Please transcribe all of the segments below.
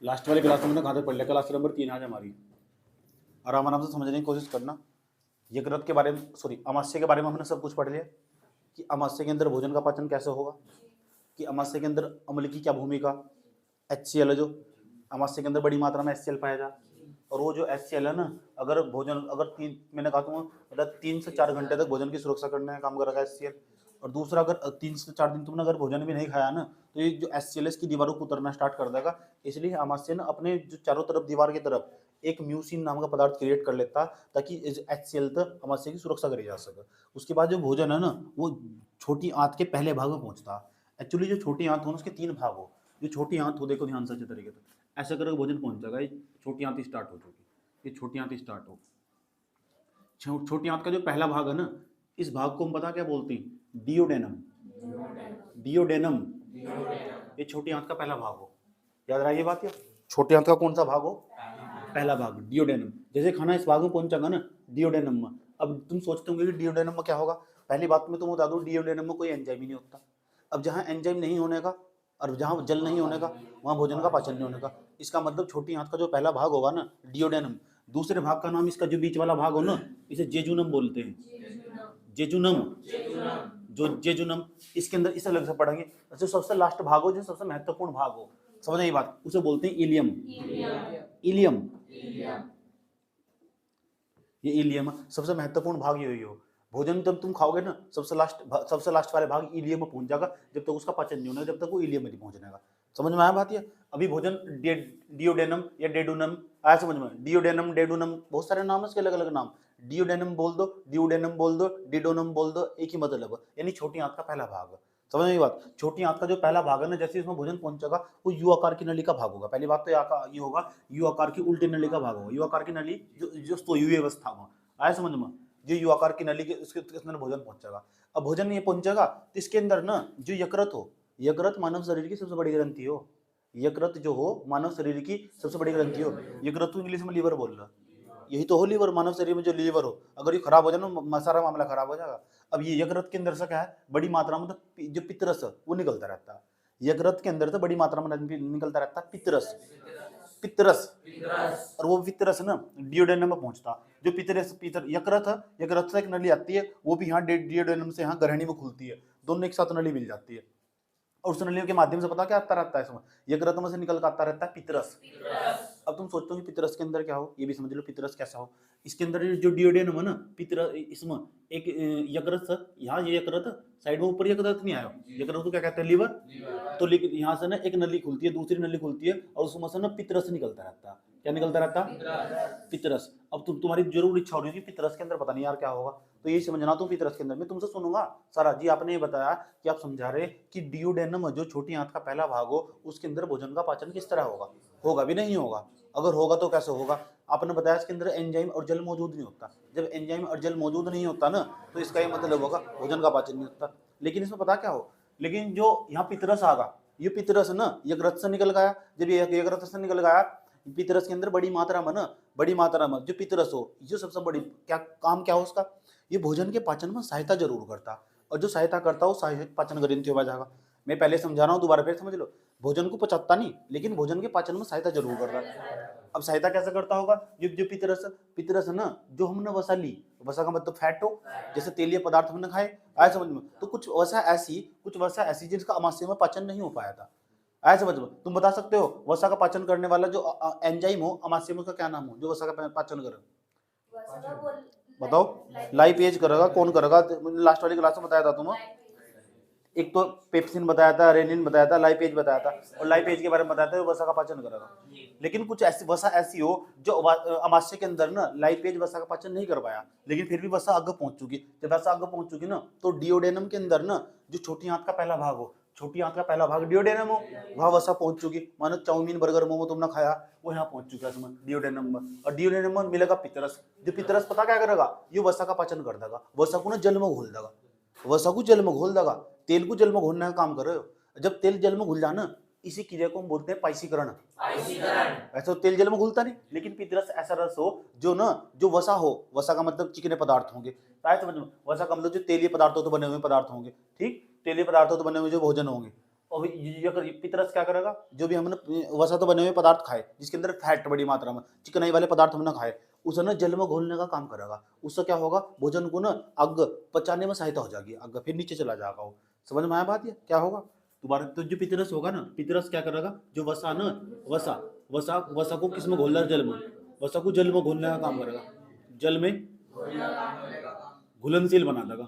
Last वाली class में हमने कहाँ तक पढ़ लिया? क्लास नंबर 3 आज हमारी। आराम आराम से समझने की कोशिश करना। यकृत के बारे में, सॉरी, अमाशय के बारे में हमने सब कुछ पढ़ लिया कि अमाशय के अंदर भोजन का पाचन कैसे होगा, कि अमाशय के अंदर अम्ल की क्या भूमिका, HCl है जो अमाशय के अंदर बड़ी मात्रा में HCl पाया जाए, और वो जो HCl है ना, अगर भोजन अगर मैंने कहा था मतलब 3 से 4 घंटे तक भोजन की सुरक्षा करने का काम करेगा HCl। और दूसरा, अगर 3 से 4 दिन तुमने अगर भोजन भी नहीं खाया ना, तो ये जो HCl इसकी दीवारों को उतरना स्टार्ट कर देगा। इसलिए अमाशय ना अपने जो चारों तरफ दीवार की तरफ एक म्यूसिन नाम का पदार्थ क्रिएट कर लेता, ताकि HCl तक अमाशय की सुरक्षा करी जा सके। उसके बाद जो भोजन है ना, वो छोटी आंत के पहले भाग में पहुंचता। एक्चुअली जो छोटी आंत हो ना, उसके 3 भाग हो। जो छोटी आंत हो, देखो ध्यान से अच्छे तरीके से, ऐसा करके भोजन पहुंच जाएगा। ये छोटी आंत स्टार्ट हो चुकी, ये छोटी आंत स्टार्ट हो। छोटी आंत का जो पहला भाग है ना, इस भाग को हम पता क्या बोलते हैं? डियोडेनम। डियोडेनम, ये छोटी आंत का पहला भाग हो। याद रहा ये बात? या छोटी आंत का कौन सा भाग हो? पहला भाग, डियोडेनम। जैसे खाना इस भाग में पहुंचेगा ना, डियोडेनम में। अब तुम सोचते होंगे कि डियोडेनम में क्या होगा। पहली बात में तुम बता दो, डियोडेनम में कोई एंजाइम ही नहीं होता। अब जहाँ एंजाइम नहीं होने का और जहाँ जल नहीं होने का, वहाँ भोजन का पाचन नहीं होने का। इसका मतलब छोटी आंत का जो पहला भाग होगा ना, डियोडेनम। दूसरे भाग का नाम, इसका जो बीच वाला भाग हो ना, इसे जेजुनम बोलते हैं। जेजुनम, जो जेजुनम, इसके अंदर इसे अलग से पढ़ेंगे। जो सबसे लास्ट भाग हो, जो सबसे महत्वपूर्ण भाग हो, समझ ये बात, उसे बोलते हैं इलियम। इलियम, ये इलियम सबसे महत्वपूर्ण भाग यही हो। भोजन जब तुम खाओगे ना, सबसे लास्ट वाले भाग इलियम में पहुंच जाएगा। जब तक उसका पाचन नहीं होना, जब तक वो इलियम में नहीं पहुंचनेगा। समझ में आया बात? ये अभी भोजन डियोडेनम या डेडुनम आया समझ में? डियोडेनम, डेडुनम, बहुत सारे नाम है इसके, अलग अलग नाम। डियोडेनम बोल दो, डियोडेनम बोल दो, डिडोनम बोल दो, एक ही मतलब है, यानी छोटी आंत का पहला भाग। समझ में बात? छोटी आंत का जो पहला भाग है ना, जैसे इसमें भोजन पहुंचेगा, वो यू आकार की नली का भाग होगा। पहली बात तो ये होगा, यू आकार की उल्टी नली का भाग होगा। यू आकार की नली जो सोई अवस्था में आया समझ में, जो यू आकार की नली के उसके अंदर भोजन पहुंचेगा। अब भोजन ये पहुंचेगा तो इसके अंदर ना जो यकृत हो, यकृत मानव शरीर की सबसे बड़ी ग्रंथि हो। यकृत जो हो मानव शरीर की सबसे बड़ी ग्रंथि हो। यकृत को इंग्लिश में लीवर बोल रहा, यही तो हो लीवर। मानव शरीर में जो लीवर हो, अगर ये खराब हो जाए ना, सारा मामला खराब हो जाएगा। अब ये यकृत के अंदर से क्या है, बड़ी मात्रा में तो जो पित्तरस है वो निकलता रहता है। यकृत के अंदर से बड़ी मात्रा में निकलता रहता है पित्तरस। पित्तरस, और वो पित्तरस ना डियोडेनम में पहुंचता। जो यकृत है, यकृत से एक नली आती है, वो भी यहाँ डियोडेनम से यहाँ ग्रहणी में खुलती है। दोनों एक साथ नली मिल जाती है, और उस नलियों के माध्यम से पता क्या आता रहता है इसमें? यकृत में से निकल कर आता रहता है पित्तरस। अब तुम सोचते हो कि पित्तरस के अंदर क्या हो, ये भी समझ लो पित्तरस कैसा हो। इसके अंदर जो डियोडेनम है ना, पित्तरस, इसमें एक यकृत, यहाँ ये यकृत साइड में, ऊपर यकृत नहीं आया, यकृत को क्या कहते हैं? लीवर। तो यहाँ से ना एक नली खुलती है, दूसरी नली खुलती है, और उसमें से ना पित्तरस निकलता रहता है। क्या निकलता रहता है? पित्तरस। अब तुम्हारी जरूर इच्छा हो रही है कि पित्तरस के अंदर पता नहीं यार क्या होगा, तो ये समझना तुम पित्तरस के अंदर। मैं तुमसे सुनूंगा सारा जी। आपने ये बताया कि आप समझा रहे कि डियोडेनम जो छोटी आंत का पहला भाग हो, उसके अंदर भोजन का पाचन किस तरह होगा? होगा भी नहीं होगा? अगर होगा तो कैसे होगा? आपने बताया इसके अंदर एंजाइम और जल मौजूद नहीं होता। जब एंजाइम और जल मौजूद नहीं होता ना, तो इसका ये मतलब होगा भोजन का पाचन नहीं होता। लेकिन इसमें पता क्या हो, लेकिन जो यहाँ पित्तरस आगा, ये पित्तरस ना यकृत से निकल गया। जब ये यकृत से निकल गया, पित्तरस के अंदर बड़ी मात्रा में जो पित्तरस हो, ये सबसे बड़ी क्या काम क्या हो उसका? ये भोजन के पाचन में सहायता जरूर करता, और जो सहायता करता हो सहायक पाचन ग्रंथि हो जाएगा। मैं पहले समझा रहा हूँ, दोबारा फिर समझ लो। भोजन को पचाता नहीं, लेकिन भोजन के पाचन में सहायता जरूर कर रहा है। अब सहायता कैसे करता होगा? जो पित्तरस है ना, जो हमने वसा ली, वसा का मतलब फैट हो, जैसे तेलीय पदार्थ हमने खाए, आया समझ में? तो कुछ वसा ऐसी जिसका अमाशय में पाचन नहीं हो पाया था, आया समझ में? तुम बता सकते हो वसा का पाचन करने वाला जो एंजाइम हो अमाशय में, उसका क्या नाम हो, जो वसा का पाचन करे? बताओ। लाइपेज करेगा। कौन करेगा? लास्ट वाली क्लास में बताया था तुम्हें। एक तो पेप्सिन बताया था, रेनिन बताया था, लाइपेज बताया था, और लाइपेज के बारे में बताया था वसा का पाचन करेगा। लेकिन कुछ ऐसी वसा ऐसी हो जो अमाशय के अंदर ना लाइपेज वसा का पाचन नहीं कर पाया, लेकिन फिर भी वसा आगे पहुंच चुकी। जब वसा आगे पहुंच चुकी ना, तो डियोडेनम के अंदर ना जो छोटी आंत का पहला भाग हो, छोटी आंत का पहला भाग डियोडेनम हो, वहां वसा पहुंच चुकी। मानो चाउमीन, बर्गर, मोमो तुमने खाया, वो यहाँ पहुंच चुका है डियोडेनम में। और डियोडेनम में मिलेगा पित्तरस। जो पित्तरस पता क्या करेगा? ये वसा का पाचन कर देगा, वसा को ना जल में घोल देगा, वसा को जल में घोल देगा। तेल को जल में घोलने का काम करे। जब तेल जल में घुल जाना, इसी क्रिया को हम बोलते हैं पाइसीकरण। ऐसा तो तेल जल में घुलता नहीं, लेकिन पित्तरस ऐसा रस हो जो वसा हो, वसा का मतलब चिकने पदार्थ होंगे, वसा का मतलब जो तेलीय पदार्थों तो बने हुए पदार्थ होंगे, ठीक, तेलीय पदार्थों तो बने हुए जो भोजन होंगे, और ये पितरस क्या करेगा, जो भी हमने वसा तो बने हुए पदार्थ खाए जिसके अंदर फैट बड़ी मात्रा में, चिकनाई वाले पदार्थ हमने खाए, उसे ना जल में घोलने का काम करेगा। उससे क्या होगा, भोजन को ना अग पचाने में सहायता हो जाएगी, अग फिर नीचे चला जाएगा वो। समझ में आया बात? ये क्या होगा दोबारा? तो जो पितरस होगा ना, पितरस क्या करेगा, जो वसा ना, वसा वसा वसा को किस में घोलना है, जल में, वसा को जल में घोलने का काम करेगा, जल में घुलनशील बना देगा,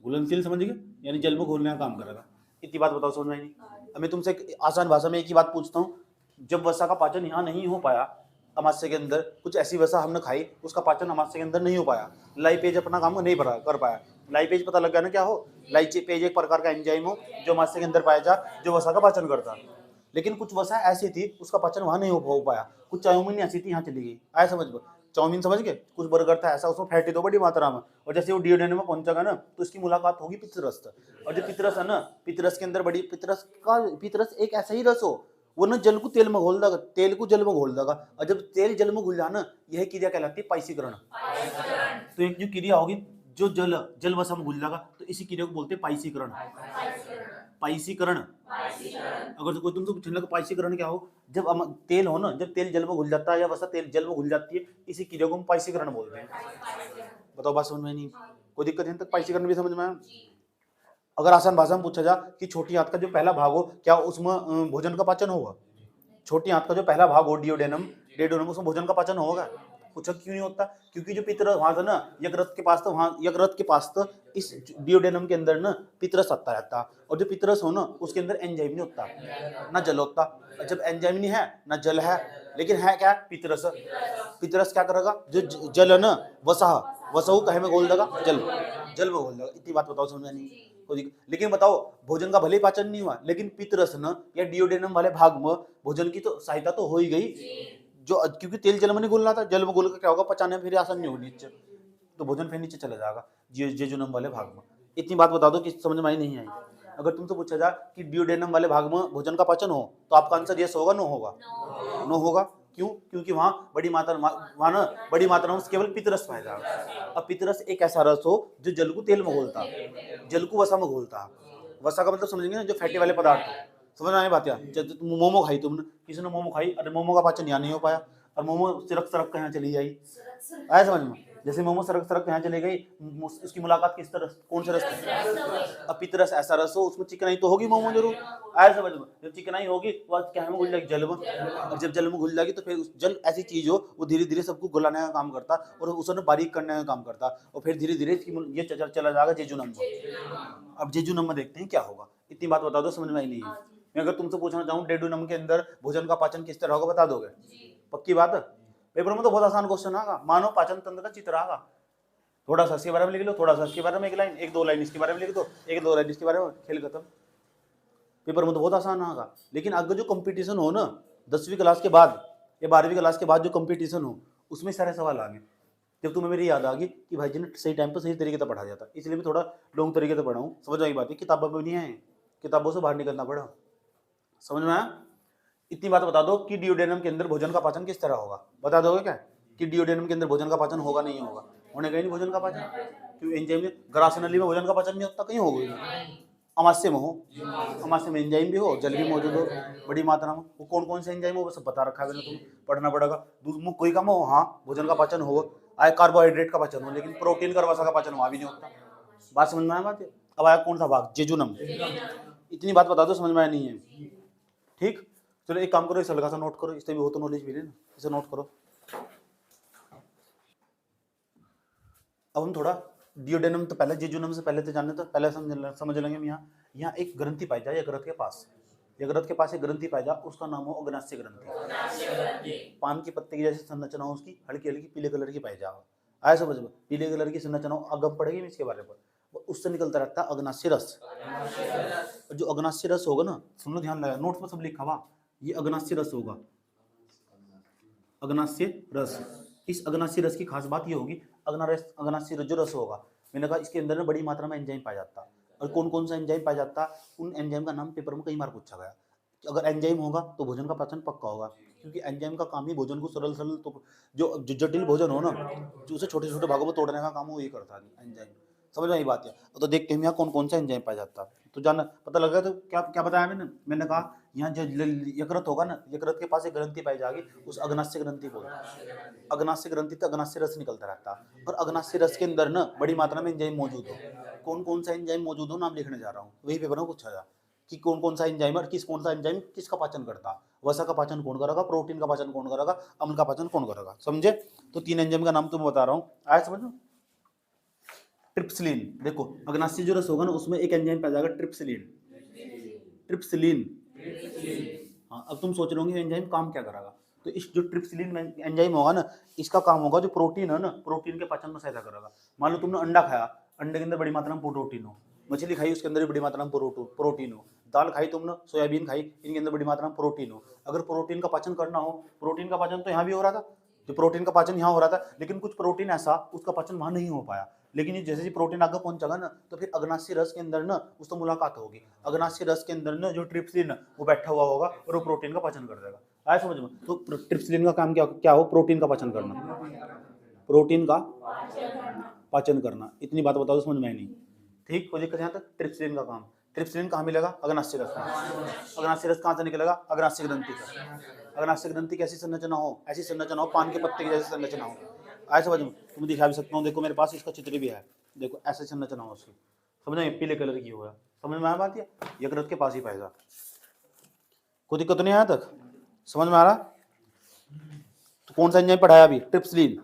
घुलनशील समझ गए, यानी जल में घोलने का काम करेगा। इतनी बात बताओ, समझ में आई नहीं? अब मैं तुमसे एक आसान भाषा में एक ही बात पूछता हूँ, जब वसा का पाचन यहाँ नहीं हो पाया अमाशय के अंदर, कुछ ऐसी वसा हमने खाई उसका पाचन अमाशय के अंदर नहीं हो पाया, लाइपेज अपना काम नहीं कर पाया, लाइपेज पता लग गया ना क्या हो, लाइपेज एक प्रकार का एंजाइम हो जो अमाशय के अंदर पाया जा, जो वसा का पाचन करता। लेकिन कुछ वसा ऐसी थी उसका पाचन वहां नहीं हो पाया, कुछ चाउमीन ऐसी थी यहाँ चली गई, आया समझ में? चाउमीन समझ गए, कुछ बर्गर था ऐसा, उसमें फैटी तो बड़ी मात्रा में, और जैसे वो डियोडेनम में पहुंचेगा ना तो इसकी मुलाकात होगी पितरस से। और जो पितरस है ना, पितरस के अंदर बड़ी पितरस एक ऐसा ही रस हो, वो ना जल को तेल में घोल देगा, तेल को जल में घोल देगा, और जब तेल जल में घुल जाए ना, यह क्रिया कहलाती है पाइसीकरण। तो एक जो क्रिया होगी, जो जल वसा में घुल जाएगा, तो इसी क्रिया को बोलते हैं पाइसीकरण। पाइसीकरण। अगर कोई तुमसे पूछने लगा पाइसीकरण क्या हो, जब तेल हो ना, जब तेल जल में घुल जाता है या वसा तेल जल में घुल जाती है, इसी क्रिया को हम पाइसीकरण बोलते हैं। बताओ बात समझ में नहीं? कोई दिक्कत नहीं तक पाइसीकरण भी समझ में आया? अगर आसान भाषा में पूछा जा कि छोटी आंत का जो पहला भाग हो, क्या उसमें भोजन का पाचन होगा? छोटी आंत का जो पहला भाग हो, डियोडेनम, उसमें भोजन का पाचन होगा? पूछा क्यों नहीं होता? क्योंकि जो पितरस वहां था ना, यकृत के पास, तो वहां यकृत के पास तो इस डियोडेनम के अंदर ना पितरस आता रहता, और जो पितरस हो ना उसके अंदर एंजाइम नहीं होता, ना जल होता। जब एंजाइम नहीं है ना जल है, लेकिन है क्या, पितरस। पितरस क्या करेगा, जो जल है ना, वसा को कहे में घोल देगा, जल में घोल देगा। इतनी बात बताओ, समझ नहीं? लेकिन बताओ, भोजन का भले ही पाचन नहीं हुआ, लेकिन पितरस न या डियोडेनम वाले भाग में भोजन की तो सहायता तो हो ही गई, जो क्योंकि तेल जल में नहीं घुल रहा था, जल में घुल कर क्या होगा, पचाने में फिर आसान नहीं होगी नीचे, तो भोजन फिर नीचे चला जाएगा जेजुनम वाले भाग में। इतनी बात बता दो कि समझ में आई नहीं आई? अगर तुमसे पूछा जाए कि डियोडेनम वाले भाग में भोजन का पाचन हो, तो आपका आंसर यस होगा, नो होगा? नो होगा। क्यों? क्योंकि वहां बड़ी मात्रा में केवल पितरस पाया जाएगा। अब पितरस एक ऐसा रस हो जो जल को तेल में घोलता, जल को वसा में घोलता। वसा का मतलब समझेंगे ना, जो फैटी वाले पदार्थ हो। समझ में आने बात? यार जब मोमो खाई तुमने, किसी ने मोमो खाई, अरे मोमो का पाचन यहाँ नहीं हो पाया, और मोमो सिरक के यहाँ चली आई, आया समझ में? जैसे मोमो सरक के यहाँ चली गई, उसकी मुलाकात किस तरह, कौन से रस? अब पितरस ऐसा रस हो, उसमें चिकनाई तो होगी मोमो जरूर, आया समझ में? जब चिकनाई होगी तो क्या में घुल जाएगी, जल में, और जब जल में घुल जाएगी तो फिर उस जल ऐसी चीज हो, वो धीरे धीरे सबको घुलाने का काम करता और उसे बारीक करने का काम करता, और फिर धीरे धीरे ये चला जाएगा जेजुनम में। अब जेजुनम में देखते हैं क्या होगा। इतनी बात बता दो, समझ में आई नहीं है? मैं अगर तुमसे पूछना चाहूँ डेडुनम के अंदर भोजन का पाचन किस तरह होगा, बता दोगे? पक्की बात है? पेपर में तो बहुत आसान क्वेश्चन आगा, मानव पाचन तंत्र का चित्र आगा, थोड़ा सा इसके बारे में लिख लो, थोड़ा सा इसके बारे में एक लाइन, एक दो लाइन इसके बारे में लिख दो, एक दो लाइन इसके बारे में, खेल खत्म। पेपर में तो बहुत आसान आगा, लेकिन अगर जो कंपटीशन हो ना 10वीं क्लास के बाद या 12वीं क्लास के बाद जो कंपटीशन हो, उसमें सारे सवाल आगे, जब तुम्हें मेरी याद आ गई कि भाई जी ने सही टाइम पर सही तरीके से पढ़ा जाता, इसलिए मैं थोड़ा लॉन्ग तरीके से पढ़ाऊँ। समझ आई बात है? किताबों में नहीं है, किताबों से बाहर निकलना पड़ा। समझ में आया? इतनी बात बता दो कि डियोडेनम के अंदर भोजन का पाचन किस तरह होगा, बता दोगे क्या? कि डियोडेनम के अंदर भोजन का पाचन होगा, नहीं होगा? होने का ही नहीं भोजन का पाचन, क्योंकि एंजाइम ग्रासनली में भोजन का पाचन नहीं होता, कहीं होगा अमाशय में हो, अमाशय में एंजाइम भी हो, जल भी मौजूद हो बड़ी मात्रा में। वो कौन कौन से एंजाइम हो, सब बता रखा है, तुम पढ़ना पड़ेगा। कोई काम हो, हाँ भोजन का पाचन हो, आए कार्बोहाइड्रेट का पाचन हो, लेकिन प्रोटीन का वसा का पाचन वहां भी नहीं होता। बात समझ में आया बात? अब आया कौन सा भाग, जेजुनम। इतनी बात बता दो, समझ में आया नहीं है? ठीक, चलो एक काम करो, इसे हल्का सा नोट करो, इससे भी हो तो नॉलेज मिले ना, इसे नोट करो। अब हम थोड़ा डियोडेनम तो पहले, जेजुनम से पहले तो जानने, तो पहले समझ लेंगे हम। यहाँ एक ग्रंथि पाई जाए यकृत के पास, यकृत के पास एक ग्रंथि पाई जाए, उसका नाम हो अग्नाशय ग्रंथि। पान के पत्ते की जैसे संरचना हो उसकी, हल्की हल्की पीले कलर की पाई जाए, आया समझ में? पीले कलर की संरचना अगम पड़ेगी इसके बारे में, उससे निकलता रहता है अग्नाशय रस। जो अग्नाशय रस होगा ना, सुन लो ध्यान लगा, नोट्स में सब लिखा हुआ, ये अग्नाशय रस होगा, अग्नाशय रस। इस अग्नाशय रस की खास बात ये होगी, अग्नाशय जो रस होगा, मैंने कहा इसके अंदर बड़ी मात्रा में एंजाइम पाया जाता, और कौन कौन सा एंजाइम पाया जाता, उन एंजाइम का नाम पेपर में कई बार पूछा गया। अगर एंजाइम होगा तो भोजन का पाचन पक्का होगा, क्योंकि एंजाइम का काम ही भोजन को सरल तो जो जटिल भोजन हो ना, जो उसे छोटे छोटे भागों में तोड़ने का काम वो ये करता है एंजाइम। समझ में आई बात है। तो देखते हैं यहाँ कौन कौन सा एंजाइम पाया जाता है, तो जान पता लगा। तो क्या क्या बताया मैंने कहा यहाँ जो यकृत होगा ना, यकृत के पास एक ग्रंथि पाई जाएगी, उस अग्नाशय ग्रंथि बोलते हैं। अग्नाशय ग्रंथि तो अग्नाशय रस निकलता रहता है, और अग्नाशय रस के अंदर ना बड़ी मात्रा में एंजाइम मौजूद हो। कौन कौन सा एंजाइम मौजूद हो नाम लिखने जा रहा हूँ, वही पेपर में पूछा जा कि कौन कौन सा एंजाइम और कौन सा एंजाइम किसका पाचन करता है। वसा का पाचन कौन करेगा, प्रोटीन का पाचन कौन करेगा, अम्ल का पाचन कौन करेगा, समझे। तो 3 एंजाइम का नाम तुम्हें बता रहा हूँ, आया समझ में। ट्रिप्सिलिन, देखो अग्नाशय जो रस होगा ना उसमें एक एंजाइम पाया जाएगा ट्रिप्सिलिन। ट्रिप्सिलिन, हाँ अब तुम सोच रहे होंगे एंजाइम काम क्या करेगा। तो इस जो ट्रिप्सिलिन एंजाइम होगा ना, इसका काम होगा जो प्रोटीन है ना, प्रोटीन के पाचन में सहायता करेगा। मान लो तुमने अंडा खाया, अंडे के अंदर बड़ी मात्रा में प्रोटीन हो, मछली खाई उसके अंदर भी बड़ी मात्रा में प्रोटीन हो, दाल खाई तुमने, सोयाबीन खाई, इनके अंदर बड़ी मात्रा में प्रोटीन हो। अगर प्रोटीन का पाचन करना हो, प्रोटीन का पाचन तो यहाँ भी हो रहा था, जो प्रोटीन का पाचन यहाँ हो रहा था, लेकिन कुछ प्रोटीन ऐसा उसका पाचन वहां नहीं हो पाया। लेकिन ये जैसे ही प्रोटीन आगे पहुंचेगा ना, तो फिर अग्नाशय रस के अंदर ना उससे मुलाकात होगी। अग्नाशय रस के अंदर ना जो ट्रिप्सिलिन वो बैठा हुआ होगा और वो प्रोटीन का पाचन कर देगा। आया समझ में। तो ट्रिप्सिलिन का काम क्या क्या हो, प्रोटीन का पाचन करना, प्रोटीन का पाचन करना। इतनी बात बताओ समझ में नहीं, ठीक हो दिक्कत यहाँ तक। ट्रिप्सिलिन का काम, ट्रिप्सिलिन कहाँ मिलेगा, अग्नाशय रस में। अग्नाशय रस कहाँ से निकलेगा, अग्नाशय ग्रंथि से। अग्नाशय ग्रंथि कैसी संरचना हो, ऐसी संरचना हो पान के पत्ते की जैसी संरचना हो। ऐसे समझ में, तुम दिखा भी सकता हूँ, देखो मेरे पास इसका चित्र भी है, देखो ऐसे संरचना हो उसकी, समझ में, पीले कलर की हुआ, समझ में आया बात। है यकृत के पास ही पाएगा, कोई दिक्कत नहीं आया तक, समझ में आ रहा। तो कौन सा एंजाइम पढ़ाया अभी, ट्रिप्सिलिन।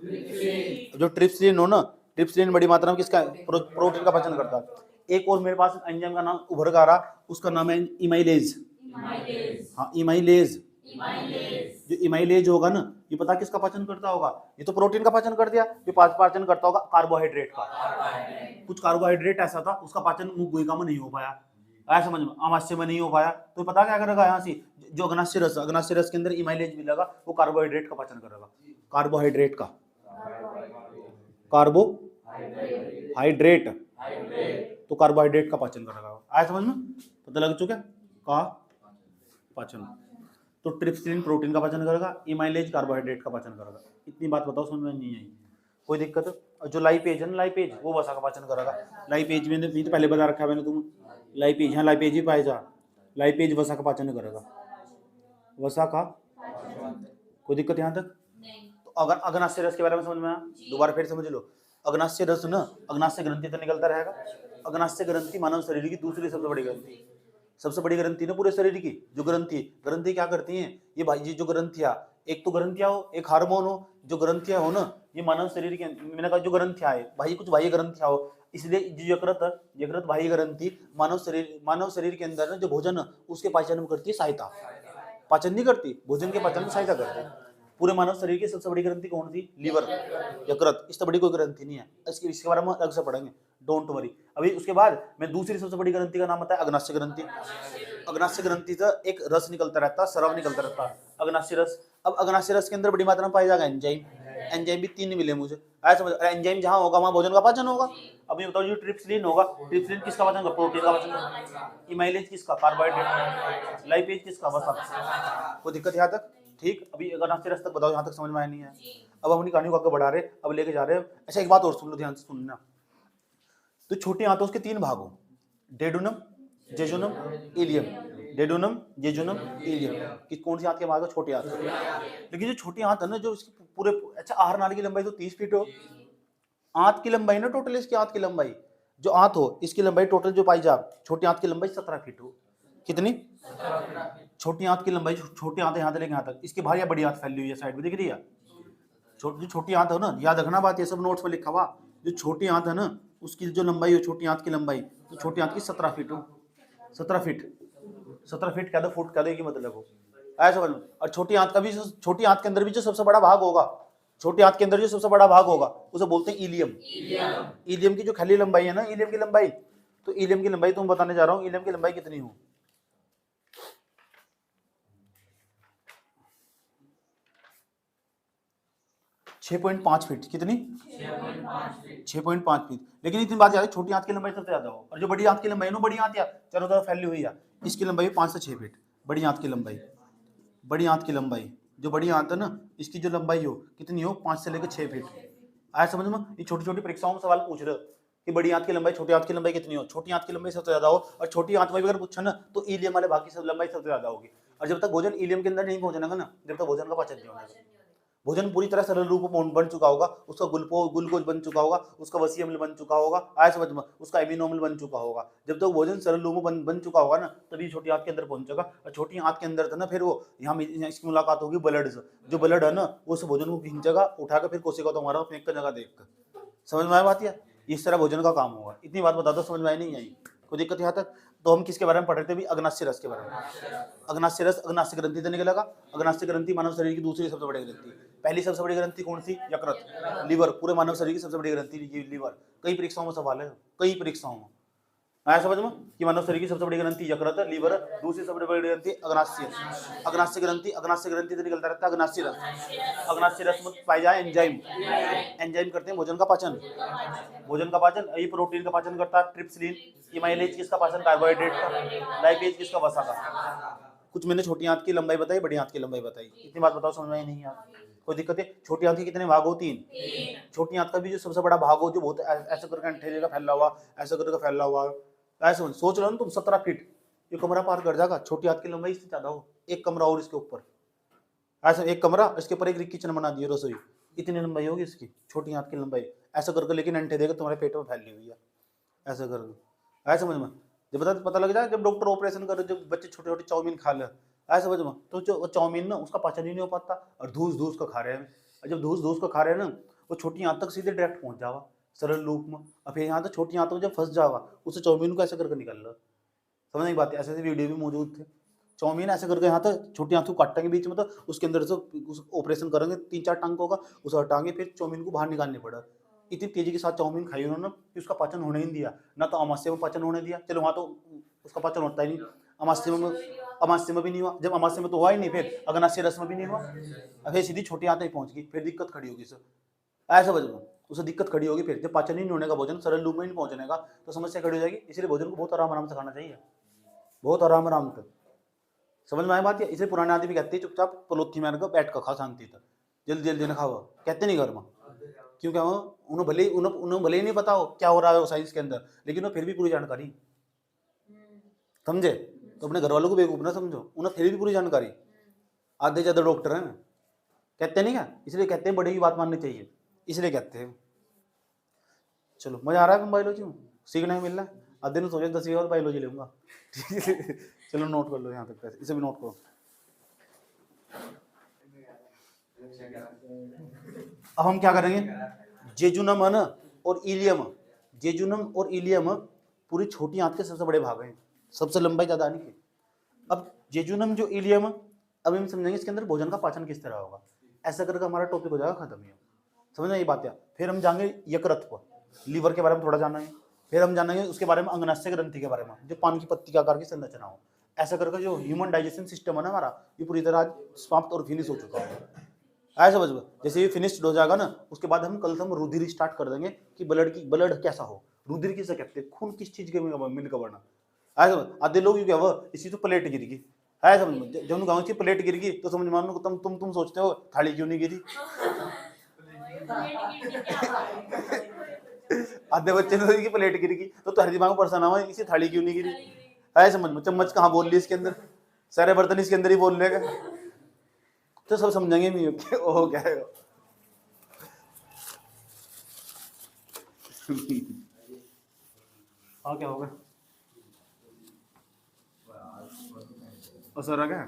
जो ट्रिप्सिलिन हो ना, ट्रिप्सिलिन बड़ी मात्रा में किसका, प्रोटीन का पाचन करता है। एक और मेरे पास एंजाइम का नाम उभर कर रहा, उसका नाम है इमाइलेज। हाँ इमाइलेज, जो इमाइलेज होगा ना, ये पता किसका पाचन करता होगा, ये तो प्रोटीन का पाचन कर दिया, ये पाचन करता होगा कार्बोहाइड्रेट का। कुछ कार्बोहाइड्रेट ऐसा था उसका पाचन मुंह गुहिका में नहीं हो पाया, आया समझ में, आमाशय में नहीं हो पाया, तो पता क्या करेगा यहाँ से, जो अग्नाशय रस के अंदर इमाइलेज मिलेगा, वो कार्बोहाइड्रेट का पाचन करेगा। कार्बोहाइड्रेट का, कार्बोहाइड्रेट, तो कार्बोहाइड्रेट का पाचन करेगा। आया समझ में, पता लग चुका का पाचन। तो ट्रिप्सिलिन प्रोटीन का पाचन करेगा, इमाइलेज कार्बोहाइड्रेट का पाचन करेगा। इतनी बात बताओ समझ में नहीं आई, कोई दिक्कत है। और जो लाइपेज है ना, लाइपेज वो वसा का पाचन करेगा। लाइपेज मैंने तो पहले बता रखा है मैंने तुम, लाइपेज, यहाँ लाइपेज ही पाए जा, लाइपेज वसा का पाचन करेगा, वसा का। कोई दिक्कत यहाँ तक। तो अगर अग्नाशय रस के बारे में समझ में आया, दोबारा फिर समझ लो। अग्नाशय रस ना, अग्नाशय ग्रंथि तो निकलता रहेगा। अग्नाशय ग्रंथि मानव शरीर की दूसरी सबसे बड़ी ग्रंथि, सबसे बड़ी ग्रंथि ना पूरे शरीर की। जो ग्रंथि क्या करती हैं ये भाई जी, जो ग्रंथियां, एक तो ग्रंथियां हो, एक हार्मोन हो। जो ग्रंथियां हो ना, ये मानव शरीर के, मैंने कहा जो ग्रंथियां है भाई, कुछ बाह्य ग्रंथियां हो, इसलिए जो यकृत बाह्य ग्रंथि मानव शरीर के अंदर ना जो भोजन उसके पाचन में करती है सहायता, पाचन नहीं करती, भोजन के पाचन में सहायता करती है। पूरे मानव शरीर की सबसे बड़ी ग्रंथि कौन सी, लीवर, यकृत, इससे बड़ी कोई ग्रंथि नहीं है। इसके बारे में अलग से पढ़ेंगे, डोंट वरी। अभी उसके बाद मैं दूसरी सबसे बड़ी ग्रंथि का नाम बताया, अग्नाशय ग्रंथि। अग्नाशय ग्रंथि से एक रस निकलता रहता है, स्राव निकलता रहता है, अग्नाशय रस। अब अग्नाशय रस के अंदर बड़ी मात्रा में पाया जाएगा एंजाइम। एंजाइम भी 3 मिले मुझे, ऐसा समझ। एंजाइम जहां होगा वहां भोजन का पाचन होगा। अब ये बताओ, जो ट्रिप्सिलिन होगा, ट्रिप्सिलिन किसका पाचन होगा, प्रोटीन का पाचन। इमाइलेज किसका, कार्बोहाइड्रेट। लाइपेज किसका, वसा। कोई दिक्कत यहाँ तक, ठीक। अभी अग्नाशय रस तक बताओ, यहाँ तक समझ में आया नहीं है। अब हम अपनी कहानी को आगे बढ़ा रहे, अब लेके जा रहे हैं। अच्छा एक बात और सुन लो, ध्यान से सुनना। तो छोटे आंतों के 3 भाग हो, duodenum, jejunum, ileum. Duodenum, jejunum, ileum. कि कौन सी आंत के भाग है, छोटी आंत। लेकिन जो छोटी आंत है ना, जो इसकी पूरे, अच्छा आहार नाली की लंबाई तो 30 फीट हो। आंत की लंबाई ना, टोटल इसकी आंत की लंबाई, जो आंत हो इसकी लंबाई टोटल जो पाई जा, छोटी आंत की लंबाई 17 फीट हो। कितनी, छोटी आंत की लंबाई, छोटी आंत यहाँ से लेके यहाँ तक, इसके बाहर या बड़ी आंत फैली हुई है साइड में, दिख रही है। जो छोटी आंत है ना, याद रखना बात, ये सब नोट्स में लिखा हुआ। जो छोटी आंत है ना, उसकी जो लंबाई हो, छोटी आंत की लंबाई, तो छोटी आंत की 17 फीट हो। 17 फीट, 17 फीट कह दो, फुट कह दो, की मतलब हो, ऐसा समझ में। और छोटी आंत का भी, छोटी आंत के अंदर भी जो सबसे बड़ा भाग होगा, छोटी आंत के अंदर जो सबसे बड़ा भाग होगा उसे बोलते हैं इलियम। इलियम की जो खली लंबाई है ना, इलियम की लंबाई, तो इलियम की लंबाई तुम बताने जा रहा हूँ, इलियम की लंबाई कितनी हो, 6.5 फीट। कितनी, 6.5 फीट। लेकिन इतनी बात याद है, छोटी आंत की लंबाई सबसे ज्यादा हो, और जो बड़ी आंत की लंबाई है, बड़ी आंत या चारों तरफ फैली हुई है, इसकी लंबाई 5 से 6 फीट। बड़ी आंत की लंबाई, बड़ी आंत की लंबाई, जो बड़ी आंत है ना, इसकी जो लंबाई हो कितनी हो, 5 से लेकर 6 फीट। आया समझ में। ये छोटी छोटी परीक्षाओं में सवाल पूछ रहे हो कि बड़ी आंत की लंबाई छोटी आंत की लंबाई कितनी हो, छोटी आंत की लंबाई सबसे ज्यादा हो, और छोटी आंत में भी अगर पूछा ना तो इलियम वाले भाग की सब लंबाई सबसे ज्यादा होगी। और जब तक भोजन इलियम के अंदर नहीं पहुंचेगा ना, जब तक भोजन का पाचन नहीं होगा, भोजन पूरी तरह सरल रूप में बन चुका होगा, उसका ग्लूकोज बन चुका होगा, उसका वसीय अम्ल बन चुका होगा, आय समझ में, उसका एमिनो अम्ल बन चुका होगा। जब तक भोजन सरल रूप में बन चुका होगा ना, तभी छोटी आंत के अंदर पहुंचेगा। और छोटी आंत के अंदर था ना, फिर वो यहाँ इसकी मुलाकात होगी ब्लड से, जो ब्लड है ना वो उस भोजन को खींचेगा, उठाकर फिर कोशिका तो हमारा फेंक कर जगह देख कर। समझ में आया बात? या इस तरह भोजन का काम होगा। इतनी बात बता दो, समझ में आई नहीं आई? कोई दिक्कत यहाँ तक? तो हम किसके बारे में पढ़ रहे थे भी? अग्नाशय रस के बारे में। अग्नाशय रस, अग्नाशय ग्रंथि से निकलेगा। अग्नाशय ग्रंथि मानव शरीर की दूसरी सबसे बड़ी ग्रंथि। पहली सबसे बड़ी ग्रंथि कौन सी? यकृत, लीवर। पूरे मानव शरीर की सबसे बड़ी ग्रंथि लीवर। कई परीक्षाओं में सवाल है, कई परीक्षाओं में आया समझ में कि मानव शरीर की सबसे बड़ी ग्रंथि यकृत, लीवर, दूसरी सबसे बड़ी ग्रंथि अग्नाशय। अग्नाशय ग्रंथि, अग्नाशय ग्रंथि से निकलता रहता है अग्नाशय रस। अग्नाशय रस में पाई जाए एंजाइम, एंजाइम करते हैं भोजन का पाचन। भोजन का पाचन, ये प्रोटीन का पाचन करता है ट्रिप्सिलिन। इमाइलेज किसका पाचन? कार्बोहाइड्रेट का। लाइपेज किसका? वसा का। कुछ मैंने छोटी आंत की लंबाई बताई, बड़ी आंत की लंबाई बताई। इतनी बात बताओ, समझ में नहीं यार? कोई दिक्कत है? छोटी आंत के कितने भाग हो? 3। छोटी आंत का भी जो सबसे बड़ा भाग हो, जो बहुत ऐसा करके अंठेले का फैला हुआ, ऐसा करके फैला हुआ, ऐसे सोच लो ना तुम 17 फीट ये कमरा पार कर जाएगा। छोटी आंत की लंबाई इससे ज्यादा हो, एक कमरा और इसके ऊपर, ऐसा एक कमरा, इसके ऊपर एक किचन बना दिए, रसोई, इतनी लंबाई होगी इसकी छोटी आंत की लंबाई। ऐसा करके लेकिन अंठे देगा तुम्हारे पेट में फैली हुई है, ऐसा करके। ऐसा समझ में जब पता लग जाए, जब डॉक्टर ऑपरेशन करे, जब बच्चे छोटे छोटे चाउमीन खा ले, ऐसा समझ में, तो जो चाउमीन ना उसका पाचन ही नहीं हो पाता, और धूस का खा रहे हैं। और जब धूस का खा रहे हैं ना, वो छोटी आंत तक सीधे डायरेक्ट पहुंच जावा सरल रूप में। अब फिर यहाँ तक छोटी आंत में जब फंस जावा, उसे चाउमीन को ऐसे करके निकल लो। समझने की बात है? ऐसे ऐसे वीडियो भी मौजूद थे। चाउमीन ऐसे करके यहाँ तक छोटी आंतों को काटेंगे बीच में, तो उसके अंदर से उस ऑपरेशन करेंगे, 3-4 टांकों का, उसे हटाएंगे, फिर चाउमीन को बाहर निकालने पड़ा। इतनी तेजी के साथ चाउमीन खाई उन्होंने कि उसका पाचन होने ही नहीं दिया। ना तो अमाशय में पाचन होने दिया, चलो वहाँ तो उसका पाचन होता ही नहीं, अमाशय में भी नहीं हुआ। जब अमाशय में तो हुआ ही नहीं, फिर अग्नाशय रस में भी नहीं हुआ, अब सीधी छोटी आंत ही पहुंच गई, फिर दिक्कत खड़ी होगी सर। ऐसा समझ लो, उसे दिक्कत खड़ी होगी। फिर जब पाचन ही नहीं होने का, भोजन सरल रूप में नहीं पहुंचने का, तो समस्या खड़ी हो जाएगी। इसलिए भोजन को बहुत आराम से खाना चाहिए, बहुत आराम से। समझ में आया बात? इसलिए पुराने आदमी कहते हैं चुपचाप पलोथी में बैठ कर खा शांति तक, जल्दी जल्दी ना खाओ, कहते नहीं घर में। क्योंकि उन्हें भले ही नहीं पता हो क्या हो रहा है साइंस के अंदर, लेकिन वो फिर भी पूरी जानकारी, समझे? तो अपने घर वालों को बेवकूफ ना समझो, उन्हें फिर भी पूरी जानकारी। आधे ज्यादा डॉक्टर हैं, कहते नहीं क्या? इसलिए कहते हैं बड़े की बात माननी चाहिए, इसलिए कहते हैं। चलो, मजा आ रहा है बायोलॉजी में, सीखने में मिल रहा है। आधे ने सोचा 10वीं और बायोलॉजी लूंगा। चलो नोट कर लो यहाँ तक, इसे भी नोट करो। अब हम क्या करेंगे? जेजुनम है ना और इलियम, जेजुनम और इलियम पूरी छोटी आंत के सबसे बड़े भाग हैं, सबसे लंबाई ज्यादा आने की। अब जेजुनम जो इलियम, अब हम समझेंगे इसके अंदर भोजन का पाचन किस तरह होगा। ऐसा करके हमारा टॉपिक हो जाएगा खत्म। ही समझ ये बात है। फिर हम जाएंगे यकृत पर, लीवर के बारे में थोड़ा जानेंगे। फिर हम जानेंगे उसके बारे में अग्नाशय ग्रंथि के बारे में, जो पान की पत्ती के आकार की संरचना हो। ऐसा करके जो ह्यूमन डाइजेशन सिस्टम है ना हमारा, ये पूरी तरह आज समाप्त और फिनिश हो चुका है। ऐसा समझ, जैसे ये फिनिश्ड हो जाएगा ना, उसके बाद हम कल से हम रुधिर स्टार्ट कर देंगे कि ब्लड कैसा हो। रुधिर किसे कहते हैं? खून किस चीज के मिलकर बना। ऐसा आधे लोग क्या हुआ, इसी तो प्लेट गिर गई है, समझ। जब गाँव की प्लेट गिर गई तो समझ मान लो तुम सोचते हो थाली क्यों नहीं गिरी। आधे बच्चे ने की प्लेट गिर गई तो तुम्हारे दिमाग में परेशान हुआ इसी थाली क्यों नहीं गिरी। है समझ में, चम्मच कहाँ बोल ली इसके अंदर, सारे बर्तन इसके अंदर ही बोल लेगा, तो सब समझेंगे नहीं कि ओह क्या है। हाँ क्या होगा, असर आ गया।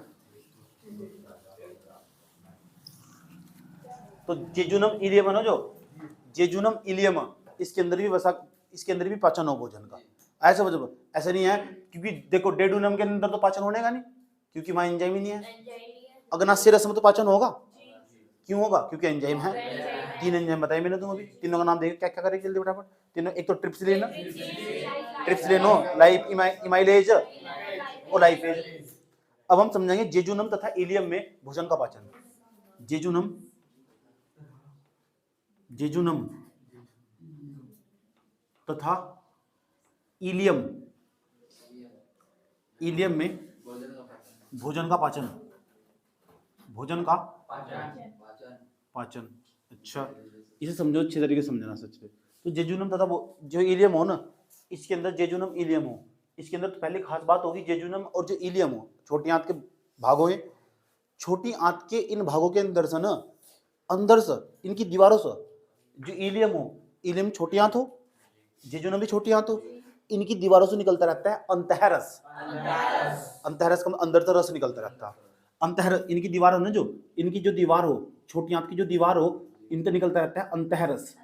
तो जेजुनम इलियम है ना, जो जेजुनम इलियम, इसके अंदर भी वसा, इसके अंदर भी पाचन हो भोजन का। ऐसा समझो, ऐसा नहीं है क्योंकि देखो डेडुनम के अंदर तो पाचन होने का नहीं, क्योंकि वहां एंजाइम ही नहीं है। अग्नाशय रस में तो पाचन होगा, क्यों होगा? क्योंकि एंजाइम है। 3 एंजाइम बताए मैंने तुम अभी, तीनों का नाम देखो क्या क्या करेंगे जल्दी फटाफट। तीनों, एक तो ट्रिप्सिलिन हो, इमाइलेज और लाइपेज। अब हम समझेंगे जेजुनम तथा इलियम में भोजन का पाचन। जेजुनम तथा इलियम में भोजन का पाचन, पाचन। अच्छा, इसे समझो, अच्छे तरीके से समझना सच में। तो जेजुनम तथा जो इलियम हो ना, इसके अंदर जेजुनम इलियम हो, इसके अंदर तो पहले खास बात होगी जेजुनम और जो इलियम हो, छोटी आंत के भाग हो, छोटी आंत के इन भागों के अंदर से ना, अंदर से इनकी दीवारों से जो इलियम हो, इलियम छोटी आंत हो, जेजुनम भी छोटी आंत हो, इनकी दीवारों से निकलता रहता है अंतःरस। अंतःरस का अंदर से रस निकलता रहता है। अंतःरस इनकी दीवार हो ना, जो इनकी जो दीवार हो, छोटी आंत की जो दीवार हो, इनसे निकलता रहता है अंतःरस।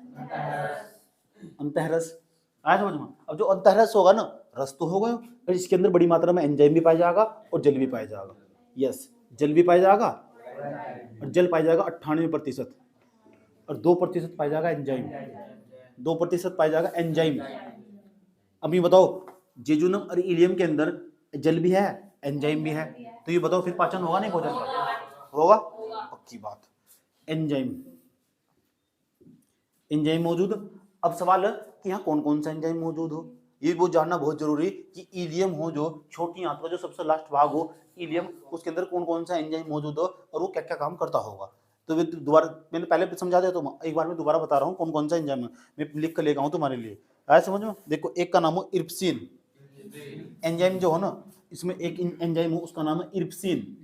अंतःरस आया समझ में? अब जो अंतःरस होगा ना, रस तो होगा, फिर इसके अंदर बड़ी मात्रा में एंजाइम भी पाया जाएगा और जल भी पाया जाएगा। यस, जल भी पाया जाएगा और जल पाया जाएगा 98% और 2% पाया जाएगा एंजाइम। 2% पाया जाएगा एंजाइम। अब ये बताओ, जेजुनम और इलियम के अंदर जल भी है, एंजाइम भी है, तो ये बताओ फिर पाचन होगा नहीं भोजन का? होगा, पक्की बात। एंजाइम, एंजाइम मौजूद। अब सवाल है कि यहाँ कौन कौन सा एंजाइम मौजूद हो, ये वो जानना बहुत जरूरी कि इलियम हो, जो छोटी आंत का जो सबसे लास्ट भाग हो इलियम, उसके अंदर कौन कौन सा एंजाइम मौजूद हो और वो क्या क्या काम करता होगा। तो वे दोबारा मैंने पहले समझा दिया, तो एक बार मैं दोबारा बता रहा हूँ कौन कौन सा एंजाइम है, मैं लिख कर लेगा हूँ तुम्हारे लिए, आया समझ में? देखो, एक का नाम हो इर्पसिन एंजाइम जो हो ना, इसमें एक एंजाइम हो उसका नाम है इर्पसिन।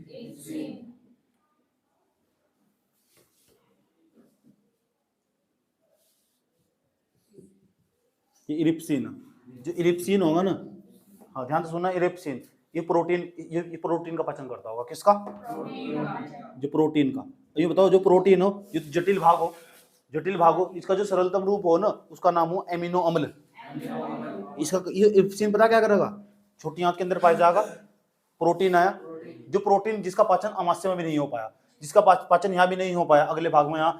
ये इरिप्सिन, जो इरिप्सिन होगा ना, हाँ ध्यान से सुनना, इरिप्सिन ये प्रोटीन का पाचन करता होगा। किसका? जो प्रोटीन का। ये बताओ, जो प्रोटीन हो, जो जटिल भाग हो, जटिल भाग हो, इसका जो सरलतम रूप हो ना, उसका नाम हो एमिनो अम्ल। इसका ये इरिप्सिन पता क्या करेगा? छोटी आंत के अंदर पाया जाएगा, प्रोटीन आया, जो प्रोटीन जिसका पाचन अमाशय में भी नहीं हो पाया, जिसका पाचन यहाँ भी नहीं हो पाया, अगले भाग में यहाँ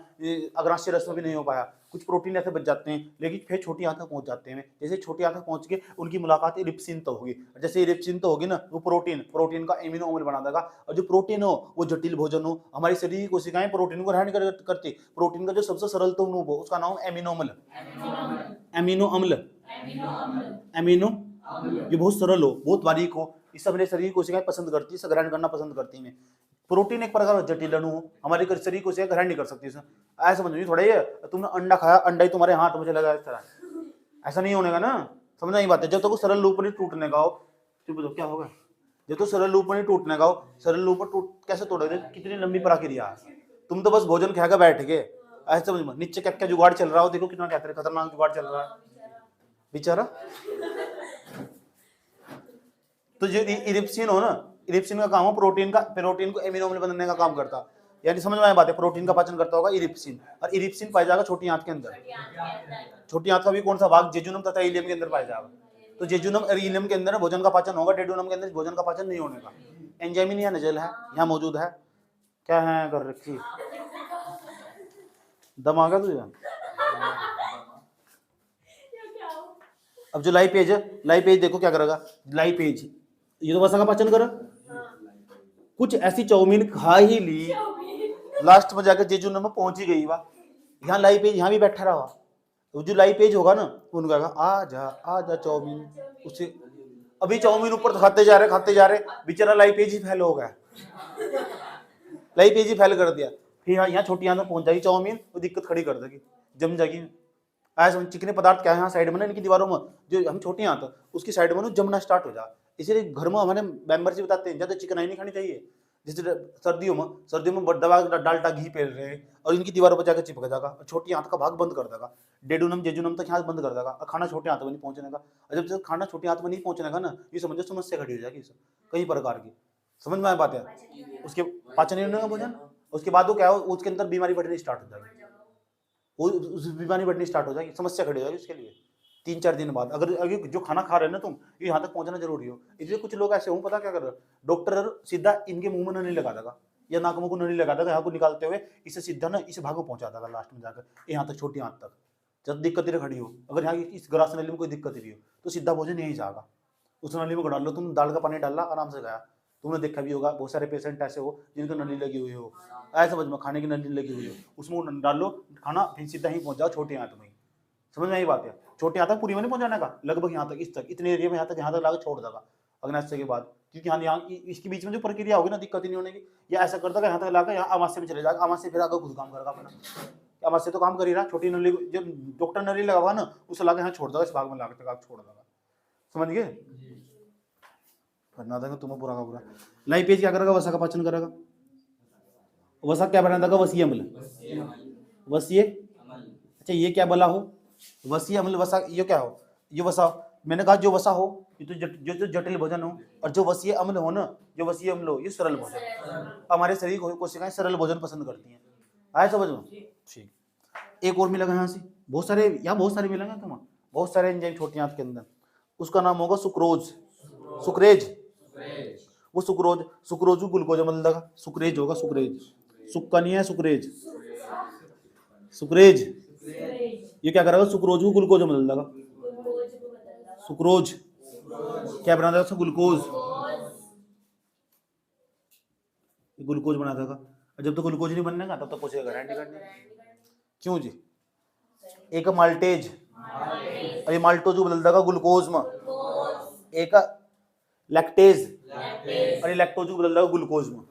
अग्राशय रस में भी नहीं हो पाया, कुछ प्रोटीन ऐसे बच जाते हैं लेकिन फिर छोटी आंत तक पहुंच जाते हैं। जैसे छोटी आंत तक पहुंच के उनकी मुलाकात इरिप्सिन तो होगी, जैसे इरिप्सिन तो होगी ना, वो प्रोटीन का एमिनो अम्ल बना देगा। और जो प्रोटीन हो वो जटिल भोजन हो, हमारी शरीर की कोशिकाएं प्रोटीन को ग्रहण करती, प्रोटीन का जो सबसे सरलतम रूप हो उसका नाम एमिनो अम्ल। एमिनो अम्ल, एमिनो, ये बहुत सरल हो, बहुत बारीक हो, इस अपने शरीर की कोशिकाएं पसंद करती है, इसे ग्रहण करना पसंद करती है। प्रोटीन एक प्रकार का जटिल अणु हो, हमारे शरीर को कोशिकाएं ग्रहण नहीं कर सकती। ऐसा समझ में थोड़ा, ये तुमने अंडा खाया, अंडा ही तुम्हारे हाथ मुझे लगा इस तरह, ऐसा नहीं होने का ना, समझना ही बात है। जब तक तो सरल रूप नहीं टूटने का हो, तो बताओ क्या होगा? जब तो सरल रूप नहीं टूटने का हो, सरल रूप टूट कैसे तोड़ोगे? कितनी लंबी प्रक्रिया है, तुम तो बस भोजन खाकर बैठ गए, ऐसे समझ में। नीचे क्या क्या जुगाड़ चल रहा हो, देखो कितना कहते हैं खतरनाक जुगाड़ चल रहा है बेचारा। तो जो इरिप्सिन हो ना, इरिप्सिन का काम हो प्रोटीन को एमिनो अम्ल बनाने का काम करता, यानी समझ में आया बात है, प्रोटीन का पाचन करता होगा इरिप्सिन। और इरिप्सिन पाया जाएगा छोटी आंत के अंदर। छोटी आंत का भी कौन सा भाग? जेजुनम तथा इलियम के अंदर पाया जाएगा। तो जेजुनम और इलियम के अंदर भोजन का पाचन होगा, डेडुनम के अंदर भोजन का पाचन नहीं होने का। एंजाइम ही नहीं है, नजल है, यहाँ मौजूद है। क्या है कर रखी, दम आ गया तुझे? अब जो लाइपेज है, लाइपेज देखो क्या करेगा, लाइपेज ये तो वसा का पाचन करे, कुछ ऐसी चाउमीन खा ही ली, लास्ट में जाकर जेजुनम में पहुंच ही गई, वाह, यहाँ लाइपेज यहाँ भी बैठा रहा। तो जो लाइपेज होगा ना, उनका आ जा चाउमीन, उससे अभी चाउमीन ऊपर खाते जा रहे, बेचारा लाइपेज ही फैल हो गया, लाइपेज ही फैल कर दिया। फिर यहाँ छोटी आंत में पहुंच जाएगी चाउमीन, वो दिक्कत खड़ी कर देगी, जम जाएगी। ऐसे चिकने पदार्थ क्या है यहाँ साइड में ना, इनकी दीवारों में जो हम छोटी आंत उसकी साइड में ना जमना स्टार्ट हो जा। इसीलिए घर में हमारे मेंबर जी बताते हैं ज्यादा चिकनाई नहीं खानी चाहिए। जैसे सर्दियों में दवा डालटा घी पहन रहे हैं और इनकी दीवारों पर जाकर चिपक जाएगा, छोटी आंत का भाग बंद कर देगा, डेडुनम जेजुनम तक यहाँ बंद कर देगा, और खाना छोटी आंत में नहीं पहुंचने का। और जब तक खाना छोटी आंत में नहीं पहुंचने का ना, ये समझो समस्या खड़ी हो जाएगी कई प्रकार की, समझ में आए बात है। उसके पाचन नहीं होने का भोजन, उसके बाद वो क्या हो, उसके अंदर बीमारी बढ़नी स्टार्ट हो जाएगी, वो बीमारी बढ़नी स्टार्ट हो जाएगी, समस्या खड़ी हो जाएगी उसके लिए 3-4 दिन बाद। अगर जो खाना खा रहे हैं ना तुम, ये यहाँ तक पहुंचना जरूरी हो। इसलिए कुछ लोग ऐसे हो, पता क्या कर रहे, डॉक्टर सीधा इनके मुंह में नली लगा देगा या नाक मुंह को नली लगा देगा, यहाँ को निकालते हुए इसे सीधा ना इस भाग में पहुंचा देगा, लास्ट में जाकर यहाँ तक छोटी आंत तक। जब दिक्कत खड़ी हो, अगर यहाँ इस ग्रास नली में कोई दिक्कत भी हो, तो सीधा भोजन यही जाएगा, उस नली में डाल लो तुम, दाल का पानी डाला आराम से गया। तुमने देखा भी होगा बहुत सारे पेशेंट ऐसे हो जिनको नली लगी हुई हो, ऐसे समझ में, खाने की नली लगी हुई हो, उसमें डाल लो खाना, फिर सीधा ही पहुंच जाओ छोटी आंत में। समझ में आई बात है, छोटी आंत पूरी में नहीं पहुंचाने का, लगभग यहाँ तक, इस तक, इतने एरिया में यहाँ तक लाकर छोड़ देगा अग्नाशय के बाद, क्योंकि यहाँ इसके बीच में जो प्रक्रिया होगी ना, दिक्कत ही नहीं होने की। या ऐसा करता है यहाँ तक लाकर यहाँ अमाशय में चले जाएगा, अमाशय फिर आगे खुद काम करेगा अपना। अब से तो काम कर ही रहा, छोटी नली जब डॉक्टर नली लगावा ना उसे लाके यहाँ छोड़ देगा, इस भाग में लाके तक छोड़ देगा, समझ गए। करना था तुम्हें पूरा का पूरा। लाइपेज क्या करेगा, वसा का पाचन करेगा। वसा क्या बना देगा, वसीय अम्ल, वसीय, अच्छा ये क्या बोला हो, वसीय अम्ल वसा, ये क्या हो, ये वसा, मैंने कहा जो वसा हो ये तो जो जटिल भोजन हो, और जो वसीय अम्ल हो ना, जो वसीय अम्ल हो ये सरल भोजन। हमारे शरीर कोशिकाएं सरल भोजन पसंद करती हैं, आए समझ में। ठीक, एक और मिलेगा यहाँ से, बहुत सारे यहाँ बहुत सारे मिलेंगे तुम्हें, बहुत सारे एंजाइम छोटी आंत के अंदर, उसका नाम होगा सुक्रोज, सुक्रेज, वो सुक्रोज, सुक्रोज को ग्लूकोज अम्ल देगा, सुक्रेज होगा, सुक्रेज, सुक्का नहीं है, सुक्रेज, सुक्रेज, ये क्या करेगा, सुक्रोज को ग्लूकोज अम्ल देगा, सुक्रोज क्या बना देगा, ग्लूकोज, ग्लूकोज बना देगा। जब तक ग्लूकोज नहीं बनने का तब तक कोशिश गारंटी करनी, क्यों जी, एक माल्टेज, और ये माल्टोज को बदल देगा ग्लूकोज में, एक लैक्टेज, और ये लैक्टोज को बदल देगा ग्लूकोज में।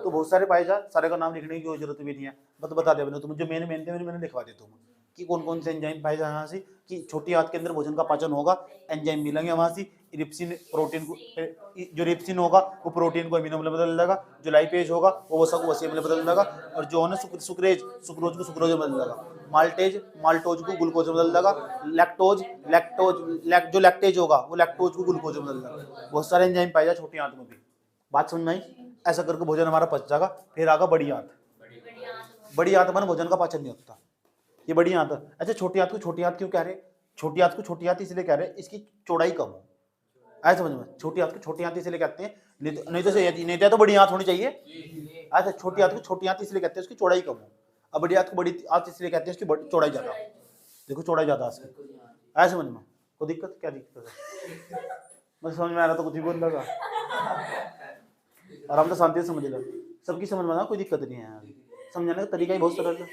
तो बहुत सारे पाए जा, सारे का नाम लिखने की जरूरत भी नहीं है, बता दिया मैंने, तुम जो मैंने लिखवा दिया तुम कि कौन कौन से एंजाइम पाए जाए यहाँ से, कि छोटी आंत के अंदर भोजन का पाचन होगा, एंजाइम मिलेंगे वहां से, रिप्सिन प्रोटीन को, जो रिप्सिन होगा वो प्रोटीन को अमीनो में बदल देगा, जो लाइपेज होगा वो वसा को वसीय में बदल देगा, और जो है ना सुक्रेज, सुक्रोज को सुक्रोज में बदल देगा, माल्टेज माल्टोज को ग्लूकोज में बदल देगा, लैक्टोज जो लैक्टेज होगा वो लैक्टोज को ग्लूकोज में बदल देगा। बहुत सारे एंजाइम पाए जाए छोटी आंत में भी, बात समझ में आई। ऐसा करके भोजन हमारा पच जाएगा। फिर आगा बड़ी आंत, बड़ी आंत में भोजन का पाचन नहीं होता, ये बड़ी आंत। अच्छा छोटी आंत को छोटी आंत क्यों कह रहे, छोटी आंत को छोटी आंत इसलिए कह रहे इसकी चौड़ाई कम हो, आया समझ में। छोटी आंत को छोटी आंत इसलिए कहते हैं, नहीं तो बड़ी आंत होनी चाहिए। अच्छा छोटी आंत को छोटी आंत इसलिए कहते हैं उसकी चौड़ाई कम हो, अब बड़ी आंत को बड़ी आंत इसलिए कहते हैं उसकी चौड़ाई ज्यादा। देखो चौड़ाई ज्यादा इसकी, आया समझ में। कोई दिक्कत, क्या दिक्कत है, मुझे समझ में आ रहा तो कुछ भी बोल लगा, आराम से शांति से समझ लो, सबकी समझ में आ, कोई दिक्कत नहीं है, समझाने का तरीका ही बहुत सरल है।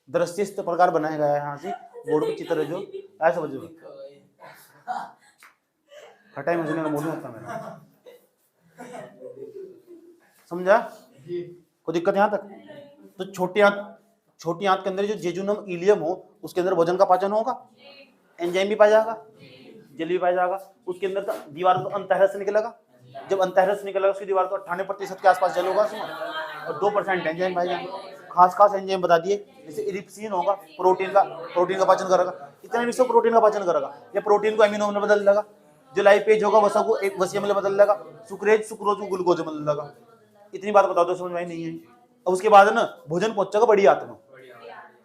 दृश्य इस प्रकार बनाया गया है यहाँ से, बोर्ड पे चित्र है जो, ऐसा समझो, हटाई मुझे मूड नहीं होता मेरा, समझा, कोई दिक्कत यहाँ तक। तो छोटी आंत के अंदर जो जेजुनम इलियम हो उसके अंदर भोजन का पाचन होगा, एंजाइम भी पाया जाएगा, जल भी पाया जाएगा, उसके अंदर दीवार तो अंतःरस से निकलेगा, जब अंतःरस निकलेगा उसकी दीवार तो 98% के आसपास जल होगा उसमें, और 2% एंजाइम पाए जाएंगे। खास एंजाइम बता दिए, जैसे इरिप्सिन होगा, प्रोटीन का पाचन करेगा, इतना भी सब प्रोटीन का पाचन करेगा, या प्रोटीन को अमीनो में बदल देगा, जो लाइपेज होगा वसा को एक वसीय में बदल देगा, सुक्रेज सुक्रोज को ग्लूकोज में बदल देगा। इतनी बात बता दो, समझ में नहीं है। अब उसके बाद ना भोजन पहुंचेगा बड़ी आंत में,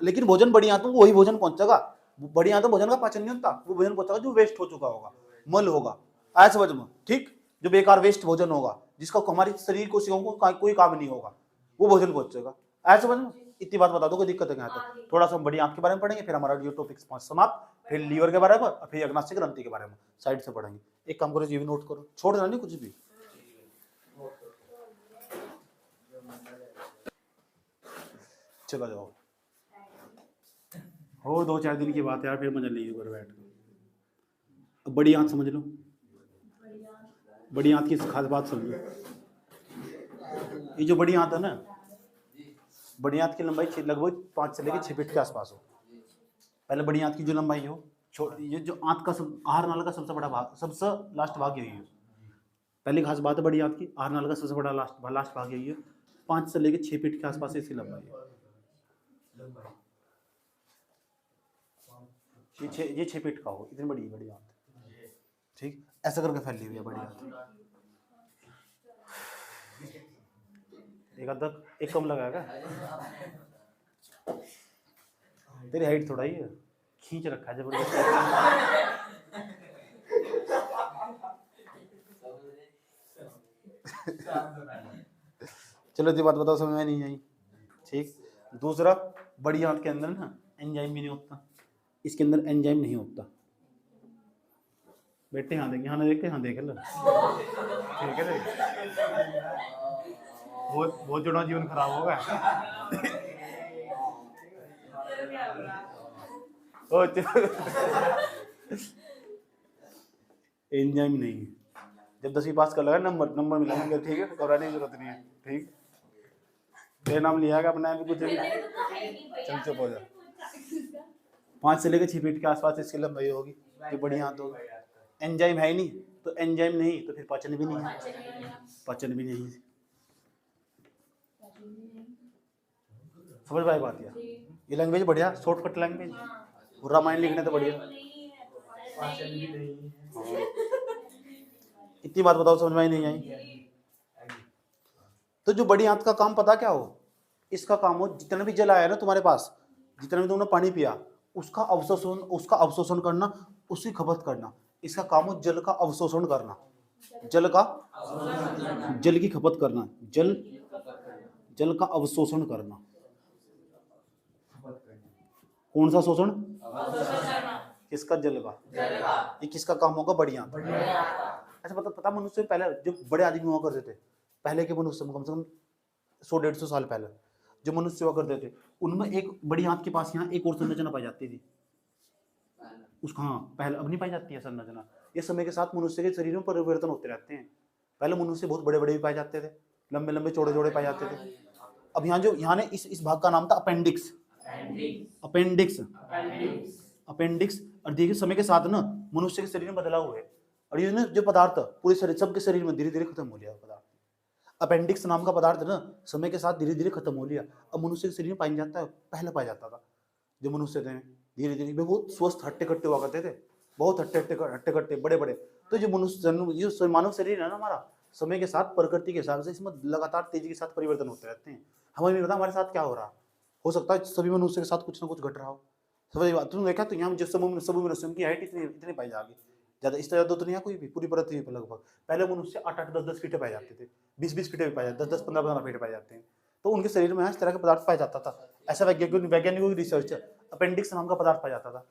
लेकिन भोजन बड़ी आंत में वही भोजन पहुंचेगा, बड़ी आंत में भोजन का पाचन नहीं होता, वो भोजन पहुंचेगा जो वेस्ट हो चुका होगा, मल होगा, आया समझ में। ठीक, जो बेकार वेस्ट भोजन होगा जिसका हमारे शरीर कोशिकाओं को कोई काम नहीं होगा, वो भोजन पहुंचेगा, आया समझ में। इतनी बात बता दो, कोई दिक्कत है यहाँ तक। थोड़ा सा बड़ी आंत के बारे में पढ़ेंगे, फिर हमारा ये टॉपिक समाप्त, फिर लीवर के बारे में, और फिर अग्नाशय ग्रंथि के बारे में साइड से पढ़ेंगे। एक काम करो, ये भी नोट करो, छोड़ देना नहीं कुछ भी। चला जाओ, और 2-4 दिन की बात है यार, फिर मजा लीजिए ऊपर बैठ के। अब बड़ी आंत समझ लो, बड़ी आंत की खास बात समझो। ये जो बड़ी आंत है ना, बड़ी आंत की लंबाई लगभग 5 से लेकर 6 फीट के आसपास हो। पहले बड़ी आंत की जो लंबाई हो, ये जो आंत का आहार नाल का सबसे बड़ा भाग, सबसे लास्ट भाग यही है। पहली खास बात है बड़ी आंत की, आहार नाल का सबसे बड़ा लास्ट भाग यही है। 5 से लेकर 6 फीट के आसपास इसकी लंबाई है। ये 6 फीट का हो, इतनी बड़ी आंत। ठीक, ऐसा करके फैली हुई है बड़ी आंत। एक कम लगाएगा, तेरी हाइट थोड़ा ही है, खींच रखा है जबरदस्त। चलो ये बात बताओ, समझ में नहीं आई। ठीक, दूसरा, बड़ी आंत के अंदर ना एंजाइम भी नहीं होता, इसके अंदर एंजाइम नहीं होता। बेटे यहाँ देख, यहाँ देख, यहाँ देख लो, ठीक है। बहुत जुड़ा जीवन खराब होगा। एंजाइम नहीं, जब 10वीं पास कर लगा नंबर मिला, ठीक है, घबराने की जरूरत नहीं है। ठीक, तेरे नाम लिया क्या अपने भी कुछ भी? चल चुप हो जा। 5 से लेकर 6 फीट के आसपास इसकी लंबाई होगी, ये बड़ी हाथ होगी। एंजाइम है ही नहीं, तो एंजाइम नहीं तो फिर पाचन भी नहीं है, पाचन भी नहीं। समझ पाए बात यार? ये लैंग्वेज बढ़िया, शॉर्टकट लैंग्वेज। रामायण लिखने तो बढ़िया। इतनी बात बताओ, समझ में नहीं आई? तो जो बड़ी आंत का काम पता क्या हो? इसका काम हो जितना भी जल आया ना तुम्हारे पास, जितना भी तुमने पानी पिया, उसका अवशोषण करना, उसकी खपत करना। इसका काम हो जल का अवशोषण करना, जल की खपत करना, जल का अवशोषण करना। कौन सा शोषण? किसका? जल का। ये किसका काम होगा? बढ़िया। अच्छा पता मनुष्य पहले जो बड़े आदमी हुआ करते थे, पहले के मनुष्य कम से कम 100-150 साल पहले जो मनुष्य हुआ करते थे, उनमें एक बड़ी आंत के पास यहाँ एक और संरचना पाई जाती थी उसका। हाँ पहले, अब नहीं पाई जाती है संरचना। ये समय के साथ मनुष्य के शरीर में परिवर्तन होते रहते हैं। पहले मनुष्य बहुत बड़े बड़े भी पाए जाते थे, लंबे लंबे चौड़े चौड़े पाए जाते थे। अब यहाँ ने इस भाग का नाम था अपेंडिक्स। अपेंडिक्स। और देखिए समय के साथ ना मनुष्य के शरीर में बदलाव हुए, और ये ना जो पदार्थ पूरे शरीर, सबके शरीर में धीरे धीरे खत्म हो गया पदार्थ। अपेंडिक्स नाम का पदार्थ ना समय के साथ धीरे धीरे खत्म हो लिया। अब मनुष्य के शरीर में पाया जाता है, पहले पाया जाता था। जो मनुष्य थे धीरे धीरे बहुत स्वस्थ हट्टे कट्टे हुआ करते थे, बहुत हट्टे कट्टे बड़े बड़े। तो जो मनुष्य, जो मानव शरीर है ना हमारा, समय के साथ प्रकृति के हिसाब से इसमें लगातार तेजी के साथ परिवर्तन होते रहते हैं। हमें नहीं पता हमारे साथ क्या हो रहा। हो सकता है सभी मनुष्य के साथ कुछ ना कुछ घट रहा हो। समझ बात? तुमने देखा तो यहाँ जो सभी मनुष्यों की हाइट इतनी पाई जाएगी, ज्यादा इससे ज्यादा तो नहीं है कोई भी पूरी पृथ्वी पर लगभग। पहले मनुष्य 8-8, 10-10 फीट पाए जाते थे, 20-20 फीट भी पाए जाते, 10-10, 15-15 फीट पाए जाते हैं। तो उनके शरीर में इस तरह का पदार्थ पाया जाता था। ऐसा वैज्ञानिकों की रिसर्च, अपेंडिक्स नाम का पदार्थ पाया जाता था।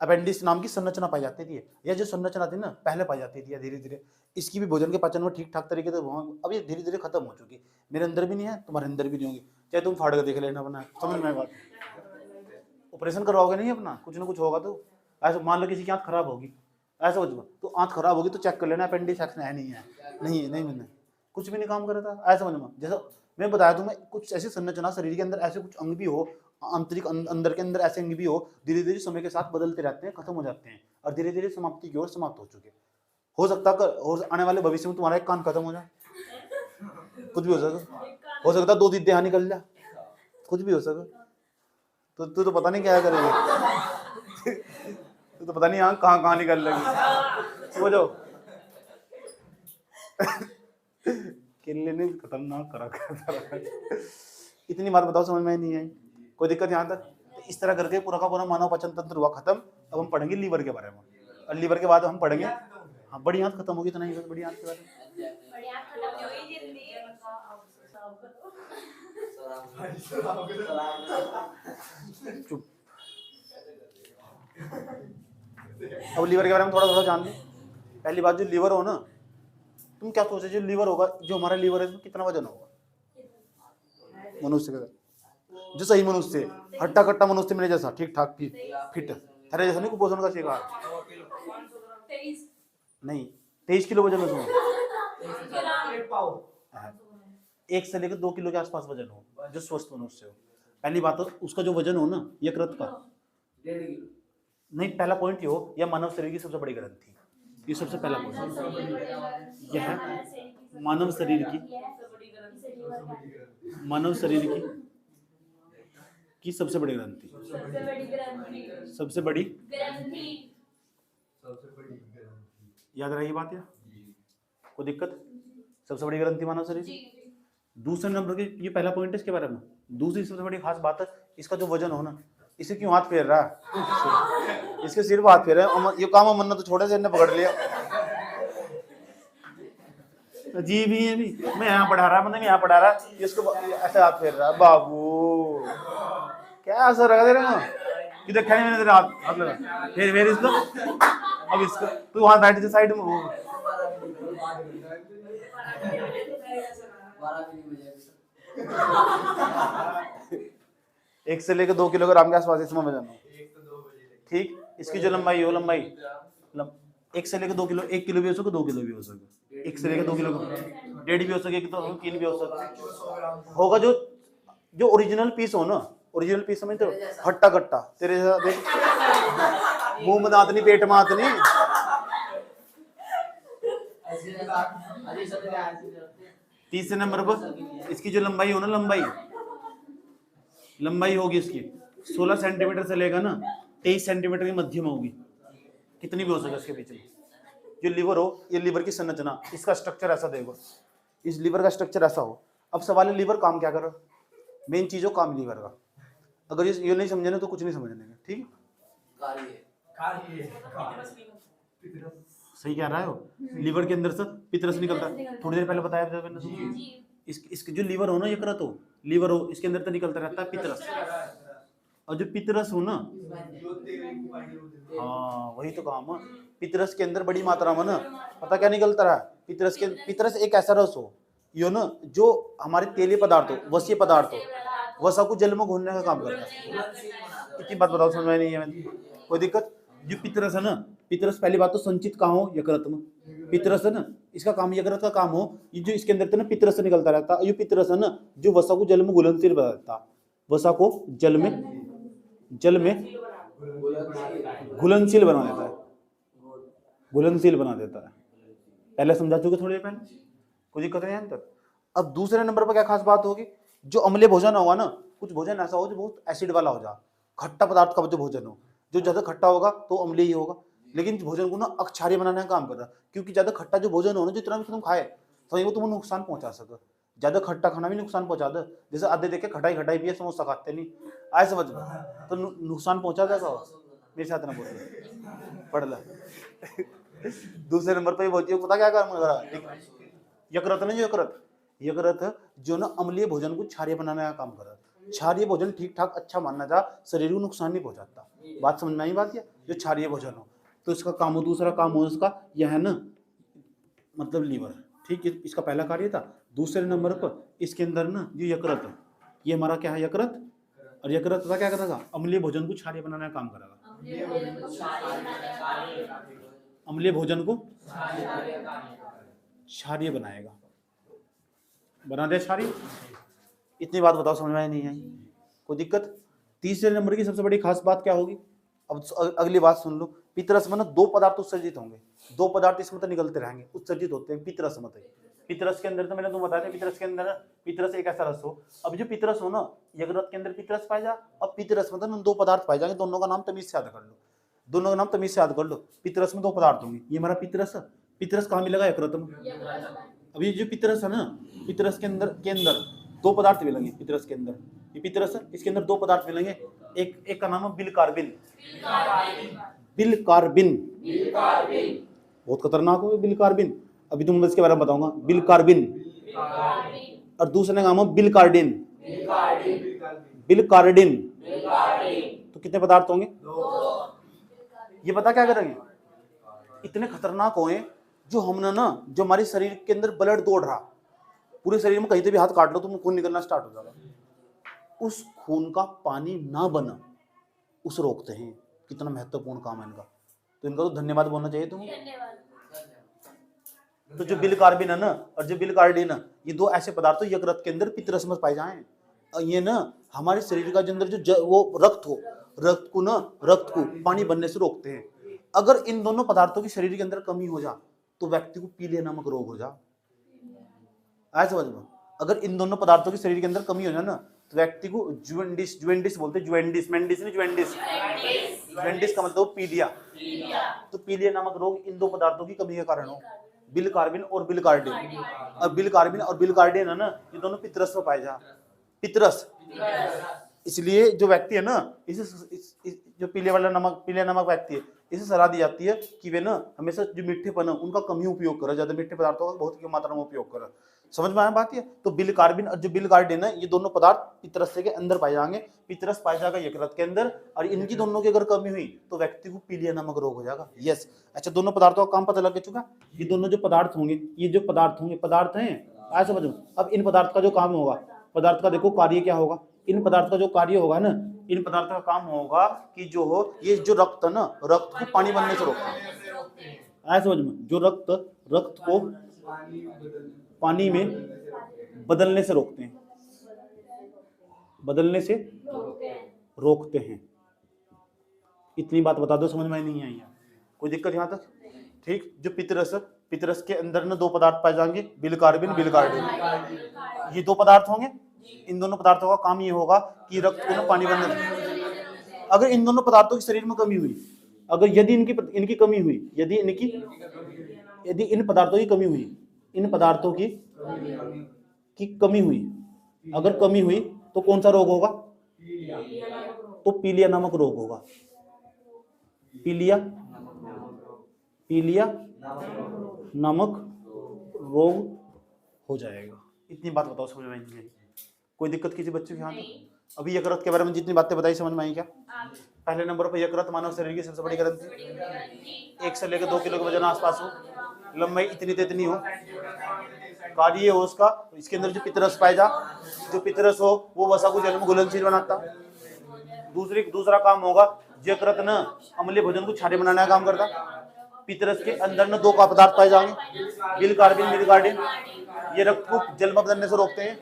अपेंडिक्स नाम की संरचना पाई जाती थी। यह जो संरचना थी ना पहले पाई जाती थी, धीरे धीरे इसकी भी भोजन के पाचन में ठीक ठाक तरीके से अब ये धीरे धीरे खत्म हो चुकी। मेरे अंदर भी नहीं है, तुम्हारे अंदर भी नहीं होगी, चाहे तुम फाड़ कर देख लेना अपना। समझ में बात? ऑपरेशन करवाओगे नहीं अपना, कुछ ना कुछ होगा। तो ऐसा मान लो किसी की आंख खराब होगी, ऐसा हो तो आंख खराब होगी तो चेक कर लेना अपेंडिक्स है नहीं है, नहीं मैंने कुछ भी नहीं काम कर रहा था। ऐसा समझ में, जैसा मैं बताया तुम्हें, कुछ ऐसी संरचना शरीर के अंदर, ऐसे कुछ अंग भी हो, आंतरिक अंदर के अंदर ऐसे अंग भी हो, धीरे धीरे समय के साथ बदलते रहते हैं, खत्म हो जाते हैं और धीरे धीरे समाप्ति की ओर समाप्त हो चुके। हो सकता है आने वाले भविष्य में तुम्हारा एक कान खत्म हो जाए, कुछ भी हो सकता। हो सकता 2 दीदी यहाँ निकल जाए, कुछ भी हो सकता। तो तू तो पता नहीं क्या करेगी। तू तो पता नहीं यहाँ कहाँ निकल लगी। समझो किले ने खतरनाक करा। इतनी बात बताओ, समझ में नहीं आई? कोई दिक्कत यहाँ तक? इस तरह करके पूरा का पूरा मानव पाचन तंत्र हुआ खत्म। अब हम पढ़ेंगे लीवर के बारे में, और लीवर के बाद हम पढ़ेंगे, हाँ बड़ी आंत खत्म होगी तो नहीं, बड़ी आंत के बारे में चुप। अब लीवर के बारे में थोड़ा थोड़ा जान ली। पहली बात, जो लीवर हो ना, तुम क्या सोचे जो लीवर होगा, जो हमारा लीवर है, कितना वजन होगा मनुष्य का? जो सही मनुष्य, हट्टा कट्टा मनुष्य मेरे जैसा ठीक ठाक फिट, तेरे जैसा नहीं कुपोषण का शिकार नहीं। 23 किलो वजन उसमें, 1 से लेकर 2 किलो के आसपास वजन हो, जो स्वस्थ मनुष्य हो। पहली बात तो उसका जो वजन हो ना, यकृत का नहीं, पहला पॉइंट ये हो, यह मानव शरीर की सबसे बड़ी ग्रंथि, ये सबसे पहला पॉइंट। यह मानव शरीर की सबसे बड़ी ग्रंथि, सबसे बड़ी याद रही बात है? कोई दिक्कत? सबसे बड़ी ग्रंथि मानव शरीर। दूसरे नंबर की, ये पहला पॉइंट है इसके बारे में। दूसरी सबसे बड़ी खास बात है, इसका जो वजन हो ना, इसे क्यों हाथ फेर रहा है? इसके सिर पर हाथ फेर रहा है। ये काम मन्ना तो छोटे से पकड़ लिया। जी भी है भी, मैं यहाँ पढ़ा रहा, मतलब यहाँ पढ़ा रहा, इसको ऐसे हाथ फेर रहा है। बाबू क्या असर रहा तेरे में? इधर खेलने मैंने तेरे हाथ लगा, फिर इसको, अब इसको तू वहां बैठ जा साइड में हो। 1 से लेकर 2 किलोग्राम के आसपास इसमें वजन हो, ठीक। इसकी जो लंबाई हो, 1 से लेकर 2 किलो, 1 किलो भी हो सके, 2 किलो भी हो सके, 1 से लेकर 2 किलो, 1.5 भी हो सके, 3 भी हो सके होगा। जो जो ओरिजिनल पीस हो ना, ओरिजिनल पीस समझते हो, हट्टा कट्टा तेरे जैसा देख, मुंह में दांत नहीं, पेट में हाथ नहीं। तीसरे नंबर पर इसकी जो लंबाई हो ना, लंबाई होगी इसकी 16 सेंटीमीटर से लेगा ना 23 सेंटीमीटर की मध्य में होगी, कितनी भी हो सके इसके पीछे। जो लीवर हो, ये लीवर की संरचना, इसका स्ट्रक्चर ऐसा देखो, इस लीवर का स्ट्रक्चर ऐसा हो। अब सवाल है लीवर काम क्या कर रहा है, मेन चीज हो काम लीवर का। अगर ये नहीं समझे ना तो कुछ नहीं समझने का, ठीक है। सही कह रहा है हो, लीवर के अंदर से पितरस निकलता है, थोड़ी देर पहले बताया था मैंने। इसके जो लीवर हो ना, यकृत हो, लीवर हो, इसके अंदर तो निकलता रहता है पितरस। और जो पितरस हो ना, हाँ वही तो काम है। पितरस के अंदर बड़ी मात्रा में ना पता क्या निकलता रहा, पितरस एक ऐसा रस हो यो ना जो हमारे तेलीय पदार्थ हो, वसीय पदार्थ हो, वसा को जल में घोलने का काम करता है। इतनी बात बताओ, समझ में नहीं है कोई दिक्कत। जो पितरस है ना, पितरस पहली बात तो संचित कहाँ हो, यकृत में। पितरस है ना, इसका काम यकृत का काम हो, ये जो इसके अंदर ना पितरस से निकलता रहता है। ये पितरस है ना जो वसा को जल में घुलनशील बना देता है, वसा को जल में घुलनशील बना देता है, घुलनशील बना देता है। पहले समझा चुके थोड़ी देर पहले, कोई दिक्कत नहीं है। अब दूसरे नंबर पर क्या खास बात होगी, जो अम्लीय भोजन होगा ना, कुछ भोजन ऐसा हो जो बहुत एसिड वाला हो जा, खट्टा पदार्थ का जो भोजन हो, जो ज्यादा खट्टा होगा तो अम्लीय ही होगा। लेकिन भोजन को ना अक्षारीय बनाने का काम कर रहा है, क्योंकि ज्यादा खट्टा जो भोजन हो ना, जितना भी तुम खाए तो वो तुम्हें नुकसान पहुंचा सके। ज्यादा खट्टा खाना भी नुकसान पहुंचा दे, जैसे आधे देखे खटाई पिए समोसा खाते नहीं, आए समझ में तो नुकसान पहुंचा देगा। मेरे साथ ना बोल पढ़ ला। दूसरे नंबर पर पता क्या काम कर रहा है, यकृत नहीं, यकृत जो ना अम्लीय भोजन को क्षारीय बनाने का काम कर रहा है। क्षारीय भोजन ठीक ठाक अच्छा मानना जा, शरीर को नुकसान नहीं पहुंचाता। बात समझ में आई बात, जो क्षारीय भोजन हो तो इसका काम हो, दूसरा काम हो इसका यह है ना मतलब लीवर, ठीक है, इसका पहला कार्य था। दूसरे नंबर पर इसके अंदर ना जो यकृत है, ये हमारा क्या है यकृत, और यकृत का क्या करेगा, अम्लीय भोजन को क्षारीय बनाने का काम करेगा। अम्लीय भोजन को क्षारीय बनाएगा, बना दे क्षारीय। इतनी बात बताओ, समझ में नहीं आई कोई दिक्कत। तीसरे नंबर की सबसे बड़ी खास बात क्या होगी, अब अगली बात सुन लो। पितरस में ना दो पदार्थ उत्सर्जित होंगे, दो पदार्थ इसमें तो निकलते रहेंगे, उत्सर्जित होते हैं पितरस में। पितरस के अंदर तो मैंने तुम्हें बताया, पितरस के अंदर पितरस एक ऐसा रस हो। अब जो पितरस हो ना, यकृत के अंदर पितरस पाया जा, अब पितरस में तो दो पदार्थ पाए जाएंगे, दोनों का नाम तमीज से याद कर लो, दोनों का नाम तमीज से याद कर लो। पितरस में दो पदार्थ होंगे, ये हमारा पितरस कहाँ मिलेगा, यकृत में। अब ये जो पितरस है ना, पितरस के अंदर दो पदार्थ मिलेंगे, पितरस के अंदर, ये पितरस है, इसके अंदर दो पदार्थ मिलेंगे, एक का नाम है बिलकार्बिन। बिलकार्बिन बहुत खतरनाक हो बिलकार्बिन, अभी तुम इसके बारे में बताऊंगा। बिलकार्बिन और दूसरे नाम है बिलकार्डिन। बिलकार्डिन तो कितने पदार्थ होंगे, ये पता क्या करेंगे, इतने खतरनाक होंगे जो हमने ना, जो हमारे शरीर के अंदर ब्लड दौड़ रहा, पूरे शरीर में कहीं से भी हाथ काट लो तुम खून निकलना स्टार्ट हो जाएगा, उस खून का पानी ना बना उस रोकते हैं। कितना महत्वपूर्ण काम है इनका, तो इनका तो धन्यवाद बोलना चाहिए तुम्हें। तो जो बिलकार्बिन है ना और जो बिलकार्डिन है, ये दो ऐसे पदार्थ यकृत के अंदर पितरस में पाए जाएं। ये ना हमारे शरीर का अंदर जो वो रक्त को पानी बनने से रोकते हैं। अगर इन दोनों पदार्थों की शरीर के अंदर कमी हो जा तो व्यक्ति को पीलिया नामक रोग हो जा। ऐसे समझ में, अगर इन दोनों पदार्थों की शरीर के अंदर कमी हो जाए ना तो व्यक्ति को जुवेंडिस बोलते हैं, जुवेंडिस का मतलब पीलिया। तो पीलिया नामक रोग इन दो पदार्थों की कमी के कारण हो, बिलकार्बिन और बिलकार्डिन। अब बिलकार्बिन और बिलकार्डिन है ना, ये दोनों पितरस में पाए जा, पितरस। इसलिए जो व्यक्ति है ना, जो पीलिया नमक व्यक्ति है, इसे सलाह दी जाती है कि वे ना हमेशा जो मीठेपन है उनका कम ही उपयोग करें, ज्यादा मीठे पदार्थों का बहुत ही मात्रा में उपयोग करें। समझ में आया बात ये। तो बिलकार्बिन और जो बिलकार्डिन है, ये दोनों पदार्थ पितरस के अंदर पाए जाएंगे, पितरस पाया जाएगा यकृत के अंदर, और इनकी दोनों की अगर कमी हुई तो व्यक्ति को पीलिया नामक रोग हो जाएगा। यस, अच्छा, दोनों पदार्थों का काम पता लग चुका। ये दोनों जो पदार्थ होंगे, ये जो पदार्थ हैं, ऐसा समझो। अब इन पदार्थ का जो काम होगा, पदार्थ का देखो कार्य क्या होगा, इन पदार्थ का जो कार्य होगा ना, इन पदार्थों का काम होगा कि जो हो ये जो रक्त है ना, रक्त को पानी बनने से रोकता है। ऐसा समझ में, जो रक्त को पानी में बदलने से रोकते हैं। बदलने से रोकते हैं। इतनी बात बता दो, समझ में नहीं आई है? कोई दिक्कत यहाँ तक? ठीक। जो पितरस, पितरस के अंदर ना दो पदार्थ पाए जाएंगे, बिलकार्बिन बिलकार्बिन। ये दो पदार्थ होंगे। इन दोनों पदार्थों का काम ये होगा कि रक्त को ना पानी बनने। अगर इन दोनों पदार्थों की शरीर में कमी हुई, अगर यदि इनकी कमी हुई, यदि इन पदार्थों की कमी हुई, इन पदार्थों की कमी हुई, अगर कमी हुई तो कौन सा रोग होगा? तो पीलिया नामक रोग होगा। पीलिया नामक रोग हो जाएगा। इतनी बात बताओ, समझ में आई नहीं? कोई दिक्कत किसी बच्चे के यहाँ? अभी यकृत के बारे में जितनी बातें बताई समझ में आई क्या? पहले नंबर पर यकृत मानव शरीर की सबसे बड़ी ग्रंथि, 1 से लेकर 2 किलो के वजन आसपास हो, लंबाई इतनी से इतनी हो, कार्य हो उसका, इसके अंदर जो पितरस पाए जा, जो पितरस हो वो वसा को जल में घुलनशील बनाता। दूसरा काम होगा, यकृत न अम्लीय भोजन को क्षारीय बनाने का काम करता। पितरस के अंदर न दो का पदार्थ पाए जाएंगे, बिलकार्बिन बिलकार्बिन, ये रक्त को जल में बदलने से रोकते हैं।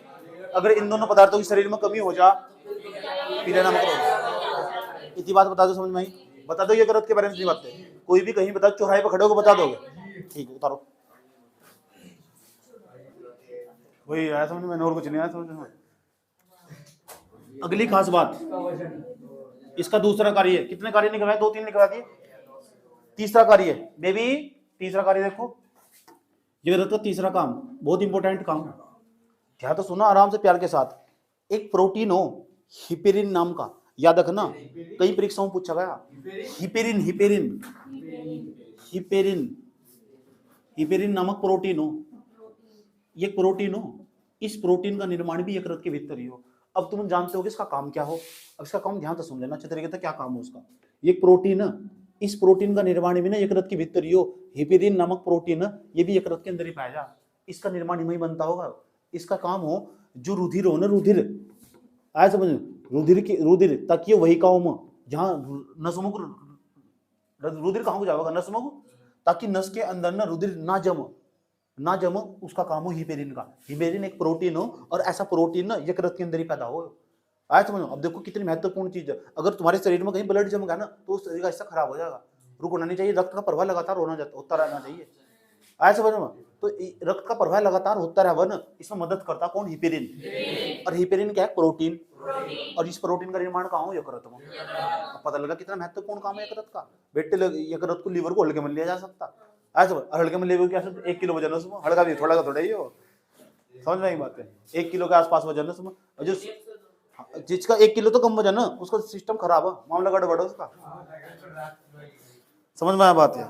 अगर इन दोनों पदार्थों की शरीर में कमी हो जा, पीलिया नामक रोग। इतनी बात बता दो, समझ में आई? बता दो यकृत के बारे में इतनी बातें। कोई भी कहीं बता, चौराहे पर खड़े होकर बता दोगे? ठीक है, उतारो। वही आया समझ में, और कुछ नहीं आया समझ में। अगली खास बात, इसका दूसरा कार्य, कितने कार्य निकलवाए? 2-3 निकलवा दिए। तीसरा कार्य बेबी, तीसरा कार्य देखो, यकृत का तीसरा काम बहुत इंपॉर्टेंट काम है। क्या तो सुना आराम से प्यार के साथ। एक प्रोटीन हो हिपेरिन नाम का, याद रखना, कई परीक्षाओं में पूछा गया। हिपेरिन हिपेरिन हिपेरिन हिपेरिन नामक प्रोटीन हो, ये प्रोटीन हो। इस प्रोटीन का निर्माण भी यकृत के भीतर ही हो। अब तुम जानते हो कि इसका काम क्या हो। अब इसका काम ध्यान से सुन लेना अच्छे तरीके से, क्या काम हो उसका। ये प्रोटीन, इस प्रोटीन का निर्माण भी ना यकृत के भीतर ही हो। हिपेरिन नामक प्रोटीन ये भी यकृत के अंदर ही पाया जा। इसका निर्माण वही बनता होगा। इसका काम हो जो रुधिर हो ना, रुधिर आया समझ, रुधिर ताकि वहिकाओं में जहाँ नसों को रुधिर कहाँ को जाएगा, नसों को, ताकि नस के अंदर ना रुधिर ना जम, उसका काम हो हिपेरिन का। हिपेरिन एक प्रोटीन हो, और ऐसा प्रोटीन ना यकृत के अंदर ही पैदा हो। आया समझो? अब देखो कितनी महत्वपूर्ण चीज है। अगर तुम्हारे शरीर में कहीं ब्लड जम गया ना, तो उस शरीर का हिस्सा खराब हो जाएगा। रुकना नहीं चाहिए, रक्त का प्रवाह लगातार होता रहना चाहिए। आया समझ में? तो रक्त का प्रवाह लगातार होता रहे ना, इसमें मदद करता कौन? हिपेरिन। और हिपेरिन क्या है? प्रोटीन। और इस प्रोटीन का निर्माण कहाँ हो? यकृत में। पता लगा कितना महत्वपूर्ण काम है यकृत का। बेटे यकृत को, लीवर को हल्के में लिया जा सकता। ऐसा हल्के में लेवल क्या, 1 किलो वजन है उसमें, हल्का भी थोड़ा का थोड़ा ही हो। समझ में आई बात है? 1 किलो के आसपास वजन है उसमें। और जो जिसका 1 किलो तो कम वजन है, उसका सिस्टम खराब है, मामला गड़बड़ है उसका। समझ में आया बात है?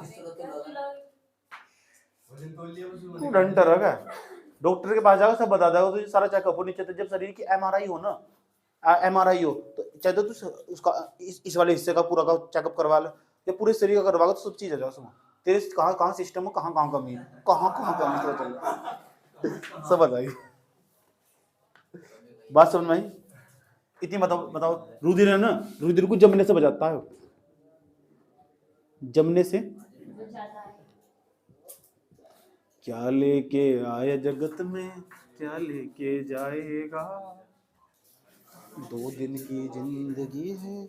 डंटर है क्या? डॉक्टर के पास जाओ, सब बता देगा तुझे, सारा चेकअप हो। नीचे जब शरीर की एमआरआई हो ना, एमआरआई हो, तो चाहे तो तू उसका इस वाले हिस्से का पूरा का चेकअप करवा ले, या पूरे शरीर का करवा, तो सब चीज आ जाओ उसमें। तेरे कहाँ सिस्टम में कहाँ कमी है, कहाँ कमी, सब बताइए। बात समझ में आई? इतनी बताओ। रुधिर है ना, रुधिर को जमने से बचाता है, जमने से। क्या लेके आए जगत में, क्या लेके जाएगा, 2 दिन की जिंदगी है।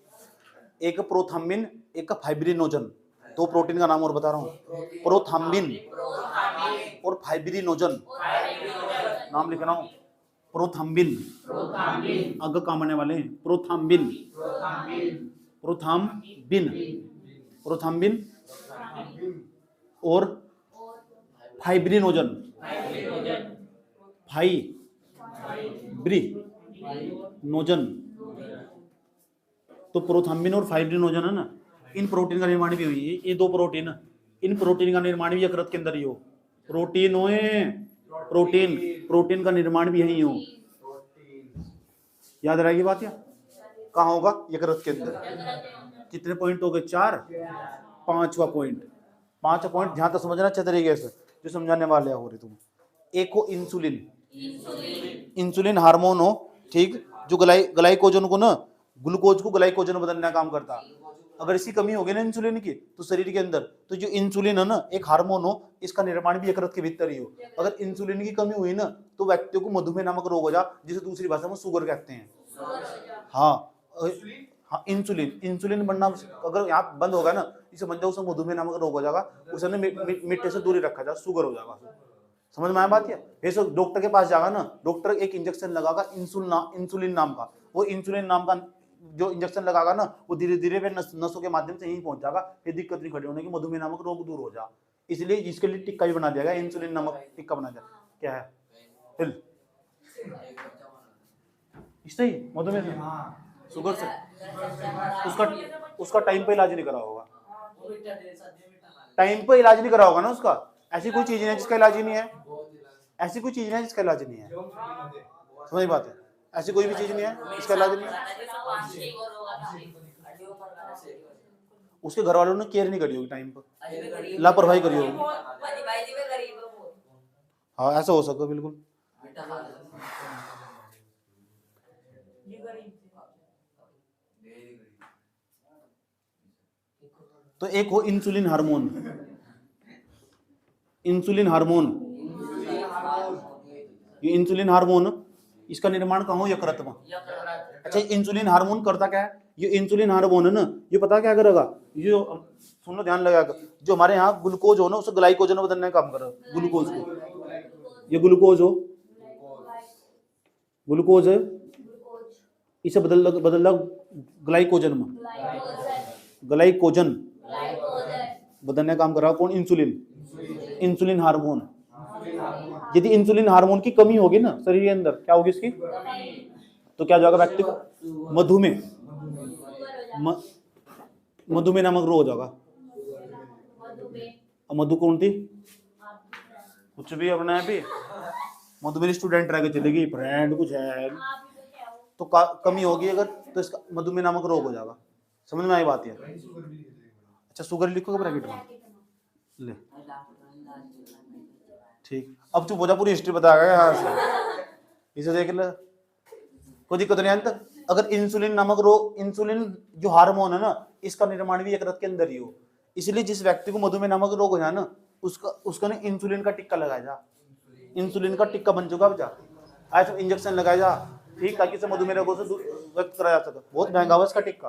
एक प्रोथाम्बिन, एक फाइब्रिनोजन। 2 प्रोटीन का नाम और बता रहा हूँ, प्रोथाम्बिन और फाइब्रिनोजन। नाम लिखना हूँ, प्रोथाम्बिन, अग कामने वाले हैं। प्रोथाम्बिन और फाइब्रिनोजन। तो प्रोथाम्बिन और फाइब्रिनोजन है ना, इन प्रोटीन का निर्माण भी हुई है। ये 2 प्रोटीन, इन प्रोटीन का निर्माण भी यकृत के अंदर ही हो। प्रोटीन होए, प्रोटीन का निर्माण भी यही हो। याद रहेगी बात? या कहाँ होगा? यकृत के अंदर। कितने पॉइंट हो गए? 4। 5वां पॉइंट ध्यान तो समझना अच्छे तरीके से, जो समझाने वाले हो रहे तुम। एक हो इंसुलिन हार्मोन हो, ठीक, जो ग्लाइकोजन को ना, ग्लूकोज को ग्लाइकोजन बदलने का काम करता। अगर इसकी कमी होगी ना इंसुलिन की, तो शरीर के अंदर, तो जो इंसुलिन है ना, एक हार्मोन हो, इसका निर्माण भी यकृत के भीतर ही हो। अगर इंसुलिन की कमी हुई ना, तो व्यक्तियों को मधुमेह नामक रोग हो जा, जिसे दूसरी भाषा में शुगर कहते हैं। हाँ हाँ, इंसुलिन इंसुलिन बनना अगर यहाँ बंद होगा ना, इसे बन जाओ, उसमें मधुमेह नामक रोग हो जाएगा, उसे ना मीठे से दूरी रखा जाए, शुगर हो जाएगा। समझ में आया बात? ये सब डॉक्टर के पास जाएगा ना, डॉक्टर एक इंजेक्शन लगागा इंसुलिन नाम का, वो इंसुलिन नाम का जो इंजेक्शन लगागा ना, वो धीरे धीरे वे नसों के माध्यम से यहीं पहुंच जाएगा, फिर दिक्कत नहीं खड़ी होने की, मधुमेह नामक रोग दूर हो जाए। इसलिए इसके लिए टिक्का भी बना दिया गया, इंसुलिन नामक टिक्का बना दिया। क्या है? हिल इससे ही मधुमेह शुगर से उसका टाइम पे इलाज नहीं करा होगा, टाइम पे इलाज नहीं करा होगा ना उसका। ऐसी कोई चीज नहीं है जिसका इलाज ही नहीं है, ऐसी कोई चीज नहीं है जिसका इलाज नहीं है। समझ बात है? ऐसी कोई भी चीज नहीं है इसका इलाज नहीं है। उसके घर वालों ने केयर नहीं करी होगी, टाइम पर लापरवाही करी होगी। हाँ ऐसा हो सकता बिल्कुल। तो एक हो इंसुलिन हार्मोन, इंसुलिन हार्मोन, ये इंसुलिन हार्मोन, इसका निर्माण कहाँ हो? यकृत में। अच्छा, इंसुलिन हार्मोन करता क्या है? ये इंसुलिन हार्मोन है ना, ये पता क्या करेगा? ये सुनो ध्यान लगा, जो हमारे यहाँ ग्लूकोज हो ना, उसे ग्लाइकोजन में बदलने का काम करेगा। ग्लूकोज को, ये ग्लूकोज हो, ग्लूकोज है, इसे बदल ग्लाइकोजन में, ग्लाइकोजन बदलने का काम कर रहा है कौन? Insulin, insulin hormone. यदि इंसुलिन हार्मोन की कमी होगी ना शरीर के अंदर, क्या होगी इसकी? तो क्या जाएगा व्यक्ति को? मधुमेह, मधुमेह नामक रोग हो जाएगा। मधु कौन थी? कुछ भी अपना है भी, मधुमेह स्टूडेंट रह के चलेगी, फ्रेंड कुछ है तो कमी होगी अगर, तो इसका मधुमेह नामक रोग हो जाएगा। समझ में आई बात है? अच्छा, शुगर लिखोगे ब्रैकेट में, ले ठीक। अब चुप हो जा, पूरी हिस्ट्री बताएगा यहाँ से, इसे देख ले, कोई दिक्कत नहीं अंत। अगर इंसुलिन नामक रोग, इंसुलिन जो हार्मोन है ना, इसका निर्माण भी यकृत के अंदर ही हो, इसलिए जिस व्यक्ति को मधुमेह नामक रोग हो जाए ना, उसका ना इंसुलिन का टिक्का लगाया जा, इंसुलिन का टिक्का बन चुका अब जा, आज इंजेक्शन लगाया जा, ठीक, ताकि इसे मधुमेह रोगों से व्यक्त कराया जा सके। बहुत महंगा हुआ इसका टिक्का।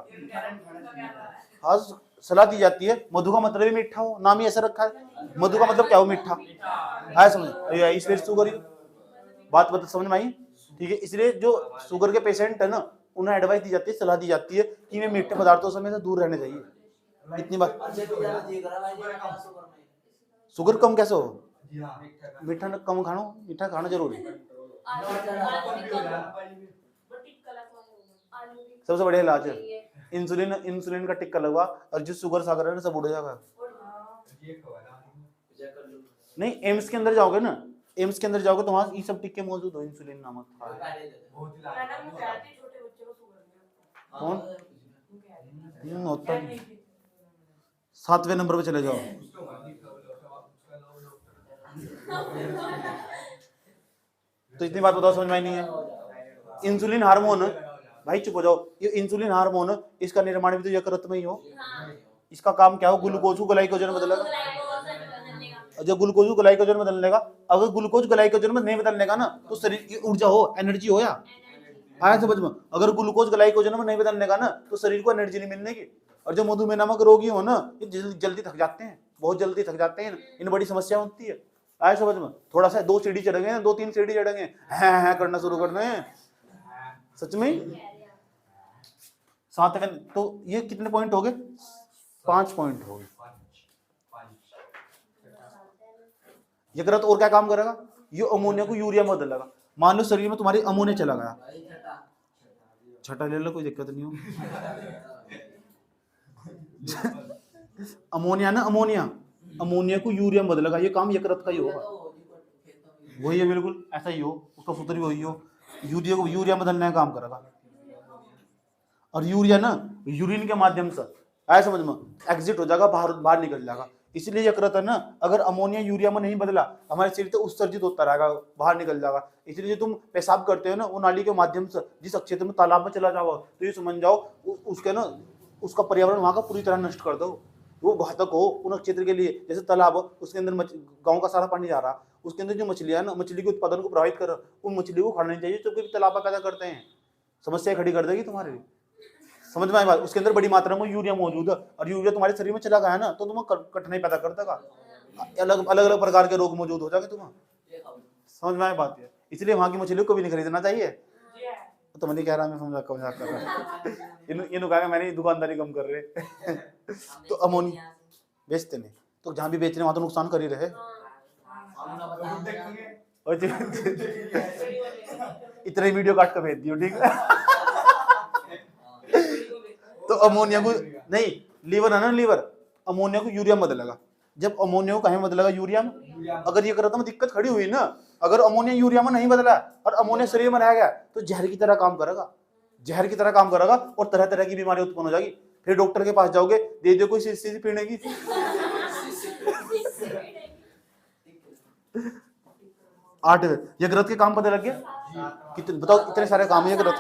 हाँ, सलाह दी जाती है, मधु का मतलब ही मीठा हो, नाम ही ऐसा रखा है, मधु का मतलब क्या हो? मीठा। आया समझ? इसलिए शुगर बात समझ में आई? ठीक है, इसलिए जो शुगर के पेशेंट है ना, उन्हें एडवाइस दी जाती है, सलाह दी जाती है कि वे मीठे पदार्थों से हमेशा दूर रहने चाहिए। इतनी बात। शुगर कम कैसे हो? मीठा कम खाना, मीठा खाना जरूरी। सबसे बढ़िया इलाज है इंसुलिन, इंसुलिन का टिक्का लगवा, और जो शुगर सागर है ना, सब उड़ जाएगा। नहीं, एम्स के अंदर जाओगे ना, एम्स के अंदर जाओगे तो वहां ये सब टिक्के मौजूद हो, इंसुलिन नामक। कौन होता? 7वें नंबर पे चले जाओ। तो इतनी बात बताओ, समझ में नहीं है? इंसुलिन हार्मोन, भाई चुप हो जाओ, ये इंसुलिन हार्मोन, इसका निर्माण भी तो यकृत में ही हो। इसका काम क्या हो? ग्लूकोज को ग्लाइकोजन में बदलेगा। जब ग्लूकोज को ग्लाइकोजन में बदलने का, अगर ग्लूकोज ग्लाइकोजन में नहीं बदलने का ना, तो शरीर की ऊर्जा हो, एनर्जी हो, या आया समझ में? अगर ग्लूकोज ग्लाइकोजन में नहीं बदलने का ना, तो शरीर को एनर्जी नहीं मिलने की। और जो मधुमेह नामक रोगी हो ना, ये जल्दी थक जाते हैं, बहुत जल्दी थक जाते हैं, इन बड़ी समस्या होती है। आया समझ में? थोड़ा सा 2 सीढ़ी चढ़ेंगे, 2-3 सीढ़ी चढ़ेंगे, है करना शुरू कर दें, सच में। 7वें, तो ये कितने पॉइंट हो गए? 5 पॉइंट हो गए। यकृत और क्या काम करेगा? ये अमोनिया को यूरिया में बदलेगा। मान लो शरीर में तुम्हारी अमोनिया चला गया, छठा ले लो, कोई दिक्कत नहीं हो। अमोनिया ना, अमोनिया को यूरिया में बदलेगा, ये काम यकृत का ही होगा। वही है, बिल्कुल ऐसा ही हो, उसका सूत्र भी वही हो, यूरिया को यूरिया में बदलने का काम करेगा। और यूरिया ना यूरिन के माध्यम से, आया समझ में, एग्जिट हो जाएगा, बाहर निकल जाएगा। इसलिए यकृत है ना, अगर अमोनिया यूरिया में नहीं बदला, हमारे शरीर से उत्सर्जित होता रहेगा, बाहर निकल जाएगा। इसलिए तुम पेशाब करते हो ना, वो नाली के माध्यम से जिस क्षेत्र में तालाब में चला जाओ, तो ये समझ जाओ उसके ना, उसका पर्यावरण वहां का पूरी तरह नष्ट कर दो, वो घातक हो उन क्षेत्र के लिए। जैसे तालाब, उसके अंदर गाँव का सारा पानी जा रहा, उसके अंदर जो मछलियां ना, मछली के उत्पादन को प्रभावित कर, उन मछली को खाना नहीं चाहिए जो कि तालाब पैदा करते हैं। समस्या खड़ी कर देगी तुम्हारे लिए। समझ में आई बात? उसके अंदर बड़ी मात्रा में यूरिया मौजूद है, और यूरिया तुम्हारे शरीर में चला गया है ना, तो तुम्हें कठिनाई पैदा कर देगा, अलग अलग प्रकार के रोग मौजूद हो जाएंगे तुम्हें। समझ में आई बात है? इसलिए वहां की मछलियों को भी नहीं खरीदना चाहिए। तो मैं नहीं कह रहा, मैं समझा मजाक कर रहा। इन्हों कहा मैंने दुकानदारी कम कर रहे। तो अमोनिया बेचते नहीं, तो जहां भी बेचने वहां तो नुकसान कर ही रहे। इतने वीडियो काट कर भेज दियो, ठीक है। तो अमोनिया को नहीं, लीवर है ना, लीवर अमोनिया को यूरिया में बदलेगा। जब अमोनिया को कहीं बदलेगा? यूरिया में। अगर ये करता में दिक्कत खड़ी हुई ना, अगर अमोनिया यूरिया में नहीं बदला और अमोनिया शरीर में रह गया तो जहर की तरह काम करेगा, जहर की तरह काम करेगा, और तरह तरह की बीमारी उत्पन्न हो जाएगी। फिर डॉक्टर के पास जाओगे, दे दो कोई शीशी पीने की। 8 यकृत के काम पता लग गया? कितने बताओ, इतने सारे काम है यकृत।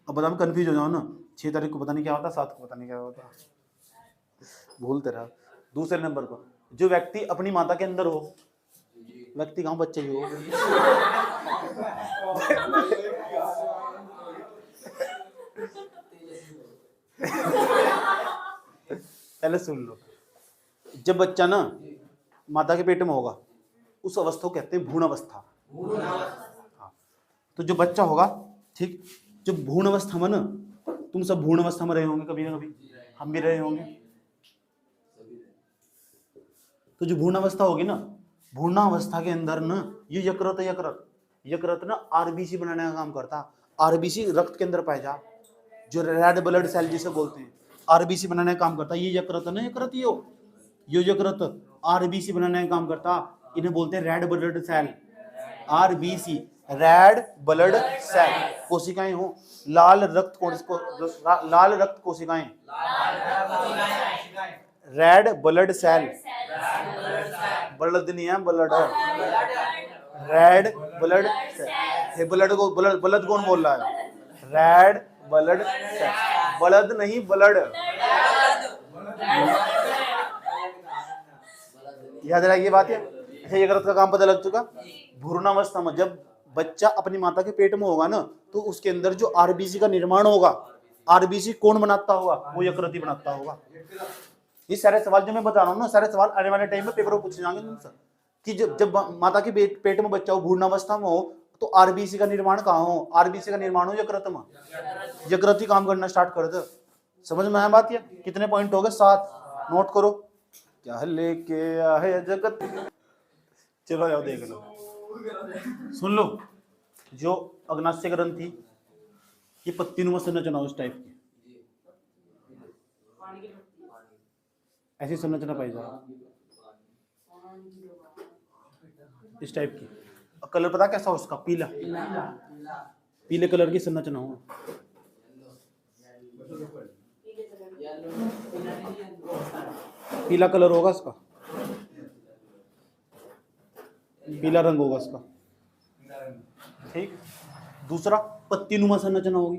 अब बताओ, कंफ्यूज हो जाओ ना, 6 तारीख को पता नहीं क्या होता, 7 को पता नहीं क्या होता, भूलते रहा। दूसरे नंबर को, जो व्यक्ति अपनी माता के अंदर हो, व्यक्ति कहाँ बच्चे ही हो, पहले सुन लो। जब बच्चा ना माता के पेट में होगा, उस अवस्था को कहते हैं भ्रूण अवस्था। हाँ, तो जो बच्चा होगा, ठीक, जो भ्रूण अवस्था में ना, तुम सब भ्रूण अवस्था में रहे होंगे कभी ना कभी, हम भी रहे होंगे। तो जो भ्रूण अवस्था होगी ना, भ्रूण अवस्था के अंदर ना ये यकृत ना आरबीसी बनाने का काम करता। आरबीसी रक्त के अंदर पाया जा, जो रेड ब्लड सेल जिसे बोलते हैं, आरबीसी बनाने का काम करता। ये यकृत ना, ये यकृत आरबीसी बनाने का काम करता। इन्हें बोलते हैं red blood cell, RBC, red blood cell. कोशिकाएं हो, लाल रक्त कोशिकाएं, रेड ब्लड सेल, ब्लड नहीं है, ब्लड है, रेड ब्लड सेल। ब्लड को ब्लड कौन बोल रहा है? रेड ब्लड सेल, ब्लड नहीं, ब्लड। याद रहा ये बात है? अच्छा, यकृत का काम पता लग चुका। भ्रूणावस्था में जब बच्चा अपनी माता के पेट में होगा ना, तो उसके अंदर जो आरबीसी का निर्माण होगा, आरबीसी कौन बनाता होगा? वो यकृत ही बनाता होगा। ये सारे सवाल जो मैं बता रहा हूँ ना, सारे सवाल आने वाले टाइम में पेपर में पूछे जाएंगे तुमसे, कि जब माता के पेट में बच्चा हो, भ्रूणावस्था में हो, तो आरबीसी का निर्माण कहाँ हो? आरबीसी का निर्माण हो यकृत में। यकृत ही काम करना स्टार्ट कर दे। समझ में आया बात? ये कितने पॉइंट हो गए? 7। नोट करो। क्या लेके आए जगत, चलो जाओ देख लो, सुन लो। जो अग्नाशय ग्रंथि, ये पत्तीनुमा संरचना उस टाइप की, ऐसी संरचना पाई जाए, इस टाइप की। कलर पता कैसा हो उसका? पीला, पीले कलर की संरचना हो। पीला कलर होगा इसका, पीला रंग होगा इसका, ठीक। दूसरा, पत्तीनुमा संरचना होगी।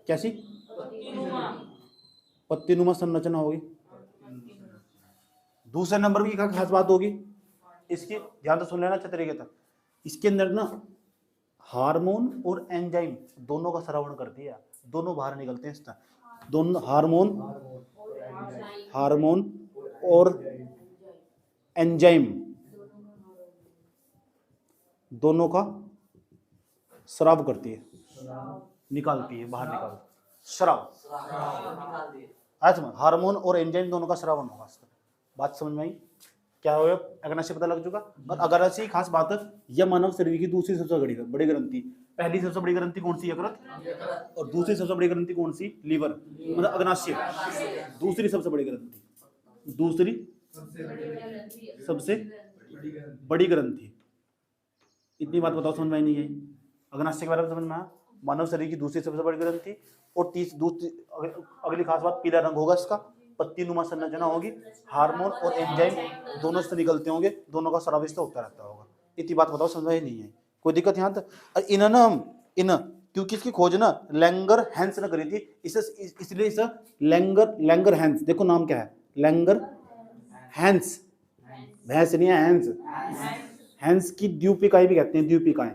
कैसी? पत्तीनुमा संरचना होगी। दूसरे नंबर की क्या खास बात होगी इसकी? ध्यान से सुन लेना अच्छे तरीके तक। इसके अंदर ना हार्मोन और एंजाइम दोनों का श्रवण करती है, दोनों बाहर निकलते हैं इसका। दोनों हार्मोन और एंजाइम दोनों का स्राव करती है, निकालती है, बाहर निकालती है। स्राव, हार्मोन और एंजाइम दोनों का श्रावण होगा। बात समझ में आई? क्या हो? अग्नाशय पता लग चुका। और अग्नाशय खास बात है, यह मानव शरीर की दूसरी सबसे बड़ी ग्रंथि। पहली सबसे बड़ी ग्रंथि कौन सी? यकृत। और दूसरी सबसे बड़ी ग्रंथि कौन सी? लीवर, मतलब अग्नाशय। दूसरी सबसे बड़ी ग्रंथि, दूसरी सबसे बड़ी ग्रंथि। इतनी बात बताओ, समझ में नहीं आई? अग्नाशय के बारे में समझ में आया? मानव शरीर की दूसरी सबसे बड़ी ग्रंथि। और दूसरी अगली खास बात, पीला रंग होगा इसका, पत्तीनुमा संरचना होगी, हार्मोन और एंजाइम दोनों से निकलते होंगे, दोनों का स्राव इससे होता रहता होगा। इतनी बात बताओ, समझ में नहीं है? कोई दिक्कत यहाँ तक? इन क्योंकि इसकी खोज ना लैंगर हैंस ने करी थी, इसलिए इसे लैंगर हैंस, देखो नाम क्या है, लैंगर हैंस, भैंस नहीं है, हैंस, हैंस की द्वीपिकाएं भी कहते हैं, द्वीपिकाएं,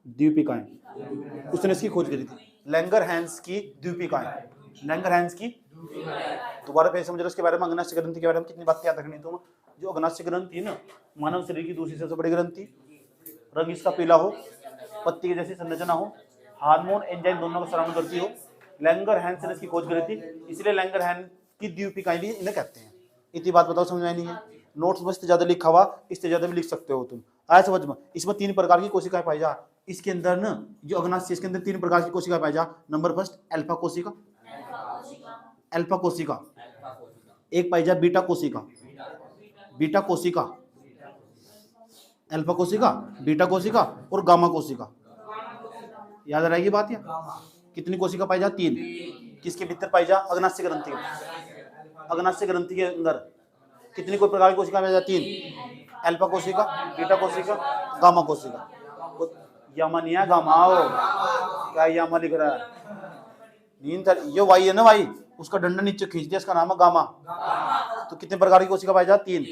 द्वीपिकाएं, उसने इसकी खोज करी थी। लैंगर हैंस की द्वीपिकाएं, लैंगर हैंस की, दोबारा फिर समझ रहे उसके बारे में। अग्नाशय ग्रंथि के बारे में कितनी बात याद रखनी तुम। जो अग्नाशय ग्रंथि है ना, मानव शरीर की दूसरी सबसे बड़ी ग्रंथि, रंग इसका पीला हो, पत्ती की जैसी संरचना हो, हार्मोन एंजाइम दोनों का श्रवण करती हो। लैंगर हैंस ने इसकी खोज करी थी, इसलिए लैंगर हैंस की द्वीपिकाएं भी इन्हें कहते हैं। इतनी बात बताओ, समझ में नहीं है? नोट्स में इससे ज्यादा लिखा हुआ, इससे ज्यादा भी लिख सकते हो तुम, आया समझ में? इसमें 3 प्रकार की कोशिकाएं पाई जा, इसके अंदर ना जो अग्नाशय, इसके अंदर 3 प्रकार की कोशिकाएं पाई जा। नंबर फर्स्ट अल्फा कोशिका, अल्फा कोशिका, एक पाई जा बीटा कोशिका, बीटा कोशिका, अल्फा कोशिका, बीटा कोशिका और गामा कोशिका। याद रहेगी बात? या कितनी कोशिका पाई जा? 3। किसके भीतर पाई जा? अग्नाशय ग्रंथि के। अग्नाशय ग्रंथि के अंदर कितनी कोई प्रकार की कोशिका पाई जा? 3। अल्फा कोशिका, बीटा कोशिका, गामा कोशिका। यामा नहीं है, गामा हो। क्या यामा लिख रहा है? नींद ये वाई है ना, वाई, उसका डंडा नीचे खींच दिया, इसका नाम है गामा। तो कितने प्रकार की कोशिका पाई जा? 3।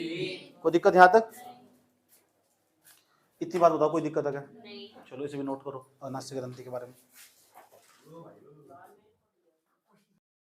कोई दिक्कत यहाँ तक? इतनी बात बताओ, कोई दिक्कत है क्या? चलो इसे भी नोट करो, अग्नाशय ग्रंथि के बारे में।